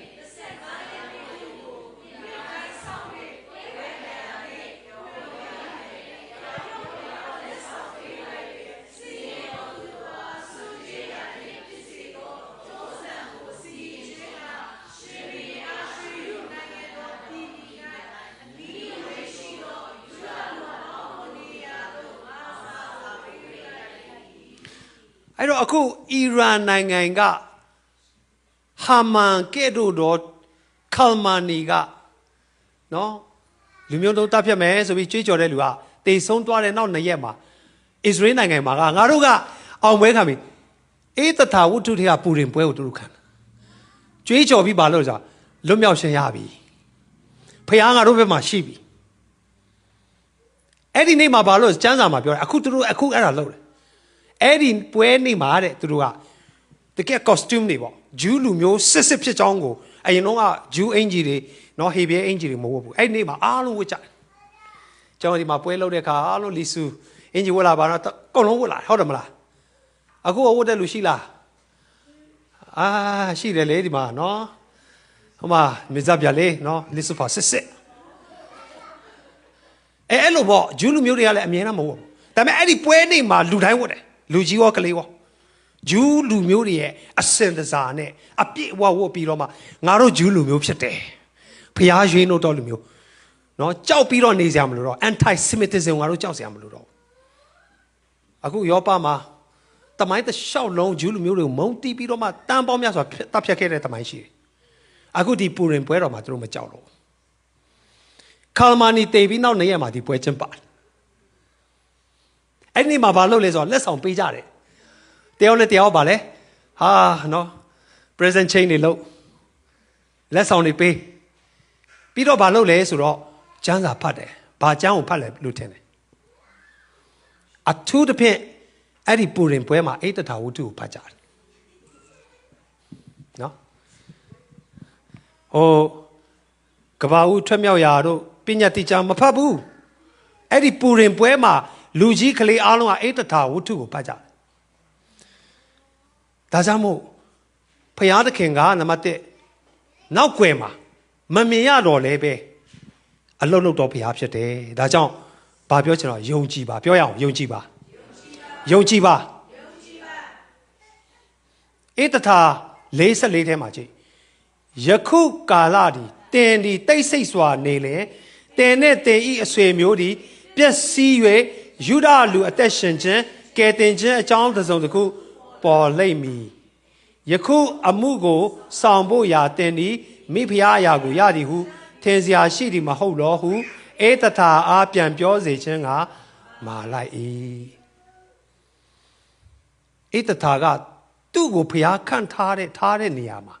အဲ့တော့အခုအီရန်နိုင်ငံကဟာမန်ကဲ့သို့သောခါလ်မာနီကနော် လူမျိုးတို့တပ်ဖြတ်မယ်ဆိုပြီးကြွေးကြော်တဲ့လူကတေဆုံးသွားတဲ့နောက်2ရက်မှာအစ္စရေးနိုင်ငံမှာငါတို့ကအောင်ပွဲခံပြီအေသထာဝတ္ထုတွေကပူရင်ပွဲကိုသူတို့ခံကြွေးကြော်ပြီးပါလို့ဆိုလွတ်မြောက်ရှင်ရပြီဖခင်ငါတို့ဘက်မှာရှိပြီအဲ့ဒီနေ့မှာဘာလို့ကျမ်းစာမှာပြောတယ်အခုသူတို့အခုအဲ့ဒါလုပ်တယ်အဲ့ဒီပွဲနေ့မှာတဲ့သူတို့ကတကယ် costume တွေပေါ့ဂျူးလူမျိုးစစ်ဖြစ်ကြောင်းကိုအရင်တော့ကဂျူးအင်ဂျီတွေနော်ဟေဘရဲအင်ဂျီတွေမဟုတ်ဘူးအဲ့ဒီနေ့မှာအားလုံးဝတ်ကြတယ်ကျောင်းဒီမှာပွဲလုပ်တဲ့အခါအားလုံးလီဆူအင်ဂျီဝတ်လာပါတော့အကုန်လုံးဝတ်လာဟုတ်တယ်မလားအခုဝတ်တဲ့လူရှိလားရှိတယ်လေဒီမှာနော်ဟိုမှာမြဇပြလေနော်လီဆူဖာစစ်အဲ့လိုပေါ့ဂျူးလူမျိုးတွေကလည်းအမြဲတမ်းမဟုတ်ဘူးဒါပေမဲ့အဲ့ဒီပွဲနေ့မှာလူတိုင်းဝတ်တယ်လူကြီးရောကလေးရောဂျူးလူမျိုးတွေရဲ့အစင်တစားနဲ့အပြည့်ဝဝတ်ပြီးတော့မှငါတို့ဂျူးလူမျိုးဖြစ်တယ်ဖျားရွေးလို့တော့လူမျိုးနော်ကြောက်ပြီးတော့နေစရာမလိုတော့ anti semitism ငါတို့ကြောက်စရာမလိုတော့အခုယောပမှာတမိုင်းတစ်လျှောက်လုံးဂျူးလူမျိုးတွေကိုမုန်းတီးပြီးတော့မှတန်းပေါင်းများစွာတပ်ဖြတ်ခဲ့တဲ့တမိုင်းရှိတယ်အခုဒီပူရင်ပွဲတော်မှာသူတို့မကြောက်တော့ကာလမာနီတေပြီးနောက်2ရက်မှာဒီပွဲကျင်းပါတယ်အဲ့ဒီမှာဘာလုပ်လဲဆိုတော့လက်ဆောင်ပေးကြတယ်တယောက်နဲ့တယောက်ပါလဲဟာနော် present chain တွေလုပ်လက်ဆောင်တွေပေးပြီးတော့ဘာလုပ်လဲဆိုတော့ကျမ်းစာဖတ်တယ်ဘာကျမ်းကိုဖတ်လဲလို့ထင်တယ်အထူးသဖြင့်အဲ့ဒီပူရင်ပွဲမှာအိတ္တထာဝတ္ထုကိုဖတ်ကြတယ်နော်ကဘာဦးထွက်မြောက်ရာတို့ပညာတိကျမ်းမဖတ်ဘူးအဲ့ဒီပူရင်ပွဲမှာလူကြီးကလေးအားလုံးကအိတ္တထာဝတ္ထုကိုဖတ်ကြတယ်ဒါကြောင့်မို့ဖယားသခင်ကနံပါတ်1နောက်ွယ်မှာမမြင်ရတော့လဲပဲအလုံးလုံးတော်ဖယားဖြစ်တယ်ဒါကြောင့်ဘာပြောချင်တော့ယုံကြည်ပါပြောရအောင်ယုံကြည်ပါယုံကြည်ပါဧတထာ44ထဲမှာကြည့်ယခုကာလဒီတင်ဒီတိတ်ဆိတ်စွာနေလေတင်နဲ့တင်ဤအဆွေမျိုးဒီပျက်စီး၍ယူဒလူအသက်ရှင်ခြင်းကယ်တင်ခြင်းအကြောင်းတစ်စုံတစ်ခုပေါ်လိမ့်မည်ယခုအမှုကိုဆောင်ဖို့ရာတင်ဒီမိဖုရားအရာကိုရသည်ဟုထင်စရာရှိသည်မဟုတ်လောဟုဧတထာအားပြန်ပြောစေခြင်းကမာလိုက်၏ဧတထာကသူ့ကိုဖုရားခန့်ထားတဲ့နေရာမှာ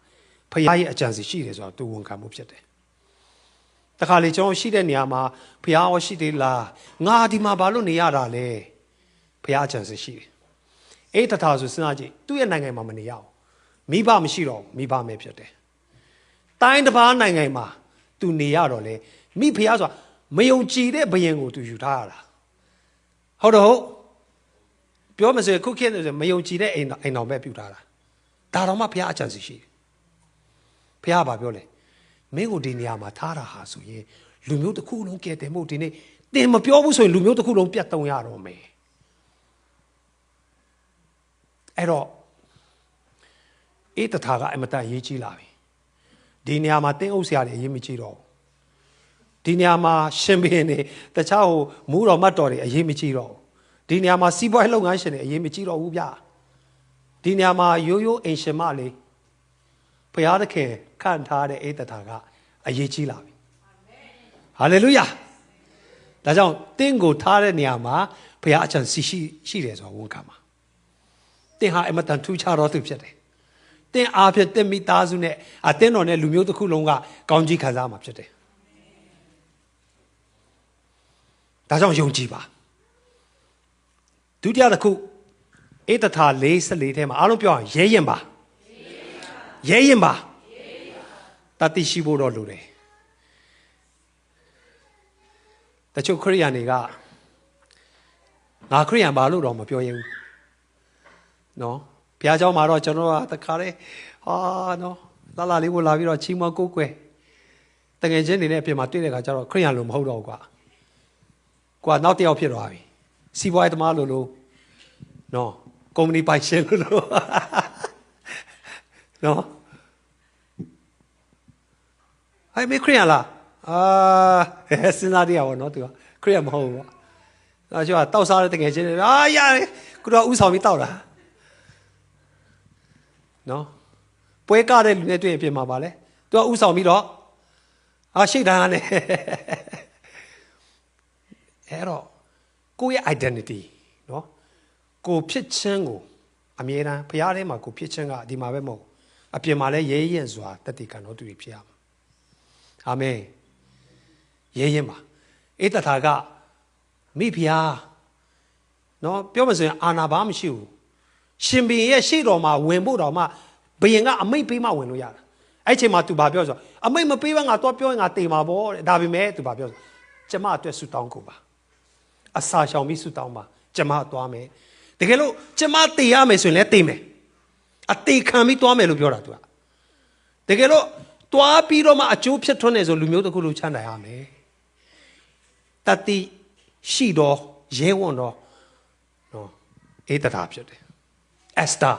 ဖုရားရဲ့အကြံစီရှိတယ်ဆိုတော့သူဝန်ခံမှုဖြစ်တယ်တခါလေကျွန်တော်ရှိတဲ့နေရာမှာဖုရားရောရှိသေးလားငါဒီမှာဘာလို့နေရတာလဲဖုရားအကြံစီရှိတယ်ဧတထာဆိုစဉ်းစားကြည့်သူ့ရဲ့နိုင်ငံမှာမနေရအောင်မိဘမရှိတော့မိဘမဲ့ဖြစ်တယ်တိုင်းတစ်ပါးနိုင်ငံမှာသူနေရတော့လေမိဖုရားဆိုတာမယုံကြည်တဲ့ဘယင်ကိုသူယူထားရတာဟုတ်တော့ပြောမစဲခုခေတ်ဆိုမယုံကြည်တဲ့အိမ်တော်ပဲပြုထားတာဒါတော့မှဘုရားအကြံစီရှိတယ်ဘုရားကပြောလဲမင်းကိုဒီနေရာမှာထားတာဟာဆိုရင်လူမျိုးတစ်ခုလုံးကဲတယ်မဟုတ်ဒီနေ့တင်မပြောဘူးဆိုရင်လူမျိုးတစ်ခုလုံးပြတ်တုံရတော့မယ်အဲ့တော့ဧတထာကအမတန်ရေးကြီးလာပြီဒီနေရာမှာတင်းအုပ်ဆရာတွေအရေးမကြီးတော့ဒီနေရာမှာရှင်ဘုရင်တွေတခြားဟိုမူတော်မတ်တော်တွေအရေးမကြီးတော့ဒီနေရာမှာစီးပွားရေးလုပ်ငန်းရှင်တွေအရေးမကြီးတော့ဘူးဗျာဒီနေရာမှာရိုးရိုးအိမ်ရှင်မလေးဘုရားသခင်ခန့်ထားတဲ့ဧတထာကအရေးကြီးလာပြီဟာလေလုယာဒါကြောင့်တင်းကိုထားတဲ့နေရာမှာဘုရားအကြံစီရှိတယ်ဆိုတော့ဝန်ခံပါတင်းဟာအမတန်ထူးခြားတော်သူဖြစ်တယ်တင်းအားဖြင့်တင်းမိသားစုနဲ့တင်းတော်နဲ့လူမျိုးတစ်ခုလုံးကကောင်းကြီးခံစားမှာဖြစ်တယ်ဒါကြောင့်ယုံကြည်ပါဒုတိယတစ်ခုဧတထာ44ထဲမှာအားလုံးပြောအောင်ရဲရင်ပါရဲရင်ပါတတိရှိဖို့တော့လိုတယ်တချို့ခရိယန်တွေကငါခရိယန်ပါလို့တော့မပြောရဘူးနော်ဘုရားကျောင်းမှာတော့ကျွန်တော်ကတခါတည်းနော်လာလေးကိုလာပြီးတော့ချီးမွမ်းကိုးကွယ်တကယ်ချင်းနေတဲ့အပြင်မှာတွေ့တဲ့ခါကျတော့ခရိယန်လို့မဟုတ်တော့ဘူးကွာနောက်တစ်ယောက်ဖြစ်သွားပြီစီးပွားရေးသမားလို့နော်ကုမ္ပဏီပိုင်ရှင်လို့နော်ဟဲ့မေခရိယန်လားစဉ်းစားရပါတော့သူကခရိယန်မဟုတ်ဘူးပေါ့ဒါကြောင့်တောက်စားတဲ့တကယ်ချင်းရတယ်ကိုတော့ဥဆောင်ပြီးတောက်တာနော်ပွဲကတဲ့လူနဲ့တွေ့ရင်ပြင်မှာပါလေသူကဥဆောင်ပြီးတော့ရှိတာနဲ့ အဲ့တော့ကိုယ့်ရဲ့ identity နော်ကိုဖြစ်ခြင်းကိုအမြဲတမ်းဘုရားထဲမှာကိုဖြစ်ခြင်းကဒီမှာပဲမဟုတ်အပြင်မှာလည်းရဲရင်စွာတသက်ခံတော်သူတွေဖြစ်ရမှာအာမင်ရဲရင်ပါအေတထာကမိဖုရားနော်ပြောမှဆိုရင်အာနာဘာမရှိဘူးရှင်ဘုရင်ရဲ့ရှေ့တော်မှာဝင်ဖို့တော်မှဘုရင်ကအမိတ်ပေးမှဝင်လို့ရတာအဲ့ချိန်မှာ तू ဘာပြောဆိုအမိတ်မပေးဘဲငါတော့ပြောရင်ငါတေမှာပေါ့တဲ့ဒါပေမဲ့ तू ဘာပြောဆိုကျမအတွက်ဆုတောင်းကိုပါအစာရှောင်ပြီးဆုတောင်းပါကျမသွားမယ်တကယ်လို့ကျမတေရမယ်ဆိုရင်လည်းတေမယ်အသေးခံပြီးသွားမယ်လို့ပြောတာ तू ကတကယ်လို့သွားပြီးတော့မှအကျိုးဖြစ်ထွန်းနေဆိုလူမျိုးတစ်ခုလိုချမ်းသာရမယ်တတိရှိတော့ရဲဝံ့တော့နော်အေးတတာဖြစ်တယ်အက်စတာ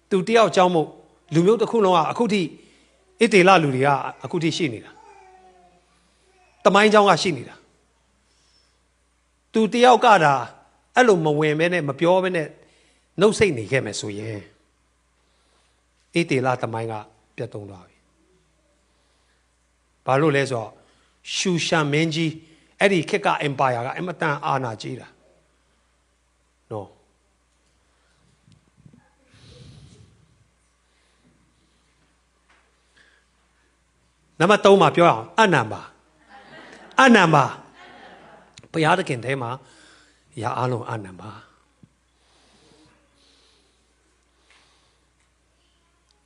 သူတယောက်ကြောင့်မို့လူမျိုးတစ်ခုလုံးကအခုထိဣသေလလူတွေကအခုထိရှိနေတာတမိုင်းကြောင်းကရှိနေတာသူတယောက်ကဒါအဲ့လိုမဝင်မဲနဲ့မပြောဘဲနဲ့နှုတ်ဆက်နေခဲ့မယ်ဆိုရင်ဣသေလတမိုင်းကပြတ်သုံးသွားပြီဘာလို့လဲဆိုတော့ရှူရှန်မင်းကြီးအဲ့ဒီခေတ်က empire ကအမတန်အာဏာကြီးတာနော်နံပါတ်3မှာပြောအောင်အနံပါဘုရားသခင်ထဲမှာရာအလုံးအနံပါ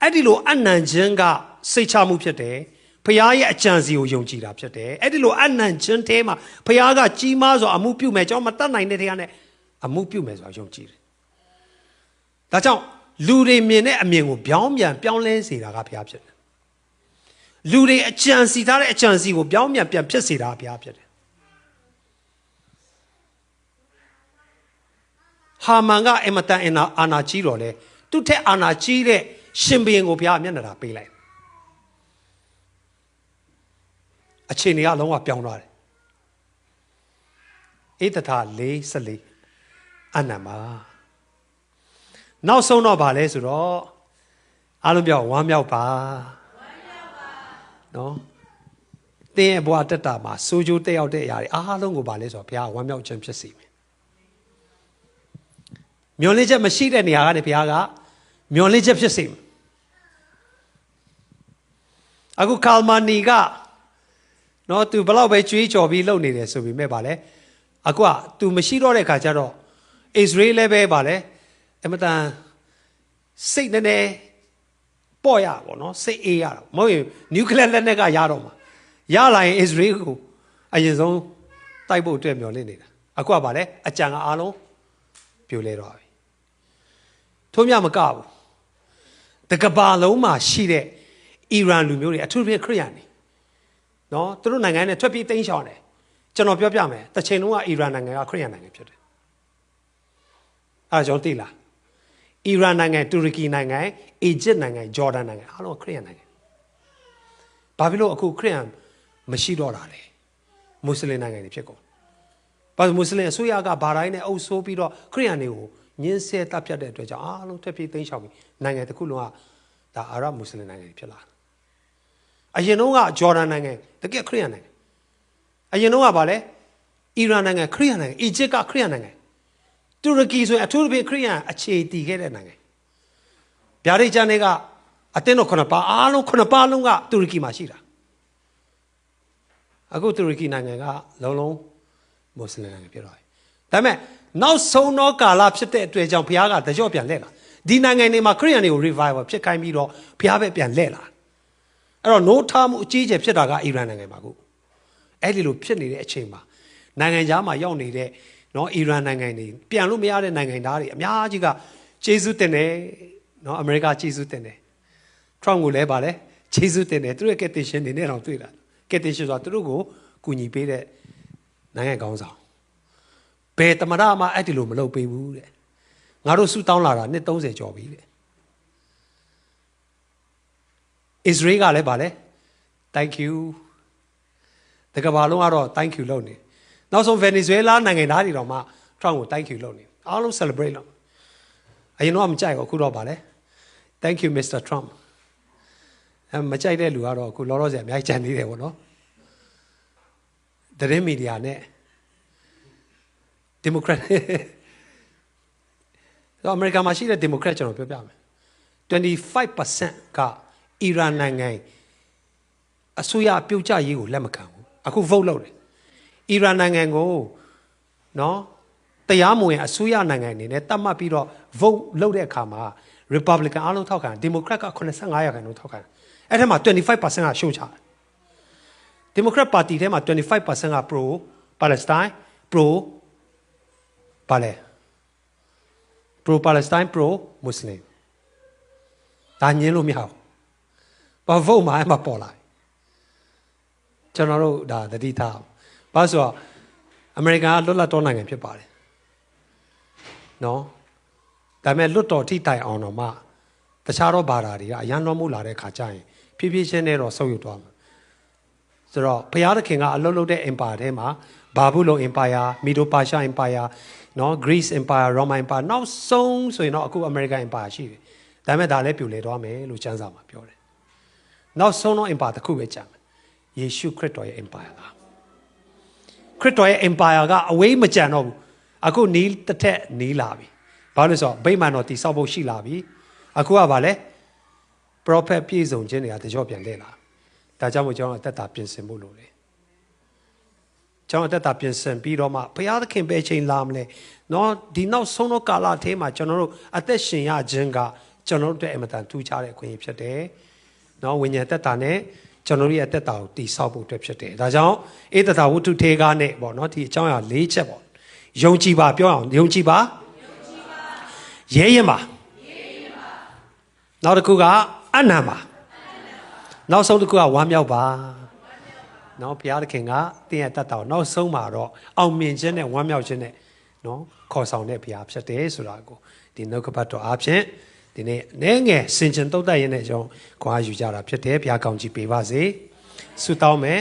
အဲ့ဒီလိုအနံခြင်းကစိတ်ချမှုဖြစ်တယ်ဘုရားရဲ့အကြံစီကိုယုံကြည်တာဖြစ်တယ်အဲ့ဒီလိုအနံခြင်းထဲမှာဘုရားကကြီးမားစွာအမှုပြုမယ်ကျွန်တော်မတတ်နိုင်တဲ့တရားနဲ့အမှုပြုမယ်ဆိုတာယုံကြည်တယ်ဒါကြောင့်လူတွေမြင်တဲ့အမြင်ကိုပြောင်းပြန်ပြောင်းလဲစေတာကဘုရားဖြစ်တယ်လူတွေအကြံစီထားတဲ့အကြံစီကိုပြောင်းပြန်ပြန်ဖြစ်စေတာဘုရားဖြစ်တယ်ဟာမန်ကအမတန်အာနာကြီးတော်လေသူ့ထက်အာနာကြီးတဲ့ရှင်ဘုရင်ကိုဘုရားမျက်နှာပေးလိုက်အခြေအနေကအလုံးဝပြောင်းသွားတယ်ဧတထာ4:14အနံပါနောက်ဆုံးတော့ဗာလဲဆိုတော့အားလုံးပြောဝမ်းမြောက်ပါနော်တင်းရဲ့ဘဝတက်တာမှာစိုးကျိုးတက်ရောက်တဲ့အရာတွေအားလုံးကိုဗာလဲဆိုတော့ဘုရားဝမ်းမြောက်ခြင်းဖြစ်စေမယ်မျောလင့်ချက်မရှိတဲ့နေရာကနေဘုရားကမျောလင့်ချက်ဖြစ်စေမယ်အခုကာလမာနီကနော်သူဘလောက်ပဲကြွေးကြော်ပြီးလုပ်နေတယ်ဆိုပေမဲ့ဗာလဲအခုကသူမရှိတော့တဲ့ခါကျတော့ဣသရေလလည်းပဲဗာလဲအမတန်စိတ်နဲ့ပေါ့ရပါတော့စိတ်အေးရတော့မဟုတ်ရင်နျူကလ িয়ার လက်နက်ကရတော့မှာရလာရင်ဣသရေလကိုအရင်ဆုံးတိုက်ဖို့အတွက်မျှော်လင့်နေတာအခုကဗာလဲအကြံကအားလုံးပြိုလဲတော့ပြီထို့မြမကဘူးတကဘာလုံးမှာရှိတဲ့အီရန်လူမျိုးတွေအထူးဖြင့်ခရစ်ယာန်တွေနော်သူတို့နိုင်ငံနဲ့ထွက်ပြေးတိမ်းရှောင်တယ်ကျွန်တော်ပြောပြမယ်တစ်ချိန်လုံးကအီရန်နိုင်ငံကခရစ်ယာန်နိုင်ငံဖြစ်တယ်အဲဒါကြောင့်သိလားအီရန်နိုင်ငံတူရကီနိုင်ငံအီဂျစ်နိုင်ငံဂျော်ဒန်နိုင်ငံအားလုံးခရစ်ယာန်နိုင်ငံဘာဖြစ်လို့အခုခရစ်ယာန်မရှိတော့တာလဲမွတ်စလင်နိုင်ငံတွေဖြစ်ကုန်ဘာလို့မွတ်စလင်အစိုးရကဘာတိုင်းနဲ့အုပ်ဆိုးပြီးတော့ခရစ်ယာန်တွေကိုညှင်းဆဲတပ်ဖြတ်တဲ့အတွက်ကြောင့်အားလုံးထွက်ပြေးသိမ်းရှောင်ပြီးနိုင်ငံတစ်ခုလုံးကဒါအာရဗ်မွတ်စလင်နိုင်ငံတွေဖြစ်လာအရင်တော့ကဂျော်ဒန်နိုင်ငံတကယ်ခရစ်ယာန်နိုင်ငံအရင်တော့ကဘာလဲအီရန်နိုင်ငံခရစ်ယာန်နိုင်ငံအီဂျစ်ကခရစ်ယာန်နိုင်ငံတူရကီဆိုရင်အထူးသဖြင့်ခရစ်ယာန်အခြေတည်ခဲ့တဲ့နိုင်ငံဗျာဒိတ်ကျမ်းတွေကအသင်းတော်9ပါးအားလုံး9ပါးလုံးကတူရကီမှာရှိတာအခုတူရကီနိုင်ငံကလုံးလုံးမွတ်စလင်နိုင်ငံဖြစ်သွားပြီဒါပေမဲ့နောက်ဆုံးသောကာလဖြစ်တဲ့အတွက်ကြောင့်ဘုရားကတကြော့ပြန်လှည့်လာဒီနိုင်ငံတွေမှာခရစ်ယာန်တွေကို revival ဖြစ်ခိုင်းပြီးတော့ဘုရားပဲပြန်လှည့်လာအဲ့တော့နိုးထားမှုအကြီးအကျယ်ဖြစ်တာကအီရန်နိုင်ငံမှာကိုအဲ့ဒီလိုဖြစ်နေတဲ့အချိန်မှာနိုင်ငံခြားမှာရောက်နေတဲ့နော်အီရန်နိုင်ငံတွေပြန်လို့မရတဲ့နိုင်ငံသားတွေအများကြီးကကျေးဇူးတင်တယ်နော်အမေရိကကျေးဇူးတင်တယ်ထရမ့်ကိုလည်းဗာလဲကျေးဇူးတင်တယ်သူတို့ရဲ့ကက်တင်ရှင်တွေနဲ့တော့တွေ့လာကက်တင်ရှင်ဆိုတာသူတို့ကိုကူညီပေးတဲ့နိုင်ငံကောင်းဆောင်ဘယ်တမရမှအဲ့ဒီလိုမလုပ်ပေးဘူးတဲ့ငါတို့ဆူတောင်းလာတာနှစ်30ကျော်ပြီတဲ့ဣသရေလကလည်းဗာလဲ thank you တကဘာလုံးကတော့ thank you လုပ်နေနောက်ဆုံးဗင်နီဇွဲလားနိုင်ငံသားတွေတော့မှထရမ့်ကို thank you လုပ်နေအားလုံး celebrate လုပ်အရင်တော့မကြိုက်ဘူးအခုတော့ဗာလဲ thank you Mr. Trump မကြိုက်တဲ့လူကတော့အခုလောလောဆယ်အများကြီးကြံနေတယ်ပေါ့နော် သတင်းမီဒီယာနဲ့ဒီမိုကရက်အမေရိကန်မှာရှိတဲ့ဒီမိုကရက်ကျွန်တော်ပြောပြမယ်25% ကအီရန်နိုင်ငံအစိုးရပြုတ်ကျရေးကိုလက်မခံဘူးအခု vote လုပ်တယ်အီရန်နိုင်ငံကိုနော်တရားမဝင်အစိုးရနိုင်ငံအနေနဲ့တတ်မှတ်ပြီးတော့ vote လုပ်တဲ့အခါမှာ Republican အားလုံးထောက်ခံ Democrat က85%ထောက်ခံအဲ့ထဲမှာ25% ကရှုံးချတယ် Democrat Party ထဲမှာ25% က pro Palestine pro ပါလေ pro Palestine pro Muslim ဒါညင်းလို့မရဘူးဘာ vote မှာအဲ့မှာပေါ်လာကျွန်တော်တို့ဒါတတိထားဘာဆိုတော့အမေရိကန်ကလွတ်လပ်တော်နိုင်ငံဖြစ်ပါတယ်နော်ဒါပေမဲ့လွတ်တော်ထိတိုင်အောင်တော့မှတခြားသောဘာသာတွေကအရန်တော်မှုလာတဲ့ခါကျရင်ဖြည်းဖြည်းချင်းနဲ့တော့ဆုပ်ယုပ်သွားမှာဆိုတော့ဘုရားသခင်ကအလုံးလုံးတဲ့ empire ထဲမှာဘာဘူးလုံ empire Medo Persia empire နော် Greece empire Roman empire နောက်ဆုံးဆိုရင်တော့အခု American empire ရှိတယ်ဒါပေမဲ့ဒါလည်းပြိုလဲသွားမယ်လို့ကျမ်းစာမှာပြောတယ်နောက်ဆုံးတော့ empire တစ်ခုပဲကျန်မယ်ယေရှုခရစ်တော်ရဲ့ empire ကခရစ်တော်ရဲ့ empire ကအဝေးမကျန်တော့ဘူးအခုနီးတစ်ထက်နီးလာပြီဘာလို့လဲဆိုတော့ဗိမာန်တော်တည်ဆောက်ဖို့ရှိလာပြီအခုကဘာလဲ prophet ပြည့်စုံခြင်းတွေကတကြော့ပြန်လဲလာဒါကြောင့်မို့ကျွန်တော်အသက်တာပြင်ဆင်ဖို့လိုတယ်ကျွန်တော်အသက်တာပြင်ဆင်ပြီးတော့မှဘုရားသခင်ပဲချိန်လာမလဲเนาะဒီနောက်ဆုံးသောကာလထဲမှာကျွန်တော်တို့အသက်ရှင်ရခြင်းကကျွန်တော်တို့အတွက်အမတန်ထူးခြားတဲ့အခွင့်အရေးဖြစ်တယ်เนาะဝိညာဉ်သက်တာနဲ့ကျွန်တော်တို့ရဲ့အသက်တာကိုတည်ဆောက်ဖို့အတွက်ဖြစ်တယ်ဒါကြောင့်ဧတတာဝတ္ထုထေကားနဲ့ပေါ့เนาะဒီအကြောင်းအရာ၄ချက်ပေါ့ယုံကြည်ပါပြောအောင်ယုံကြည်ပါရဲရင်ပါနောက်တစ်ခုကအနံပါနောက်ဆုံးတစ်ခုကဝမ်းမြောက်ပါနော်ဘုရားသခင်ကတင်းရဲ့တတ်တာကိုနောက်ဆုံးမှာတော့အောင်မြင်ခြင်းနဲ့ဝမ်းမြောက်ခြင်းနဲ့နော်ခေါ်ဆောင်တဲ့ဘုရားဖြစ်တယ်ဆိုတာကိုဒီနှုတ်ကပတ်တော်အားဖြင့်ဒီနေ့နည်းငယ်စင်ကြင်တုတ်တက်ရင်းနဲ့ကျွန်တော်ခွာယူကြတာဖြစ်တယ်ဘုရားကောင်းချီးပေးပါစေဆုတောင်းမယ်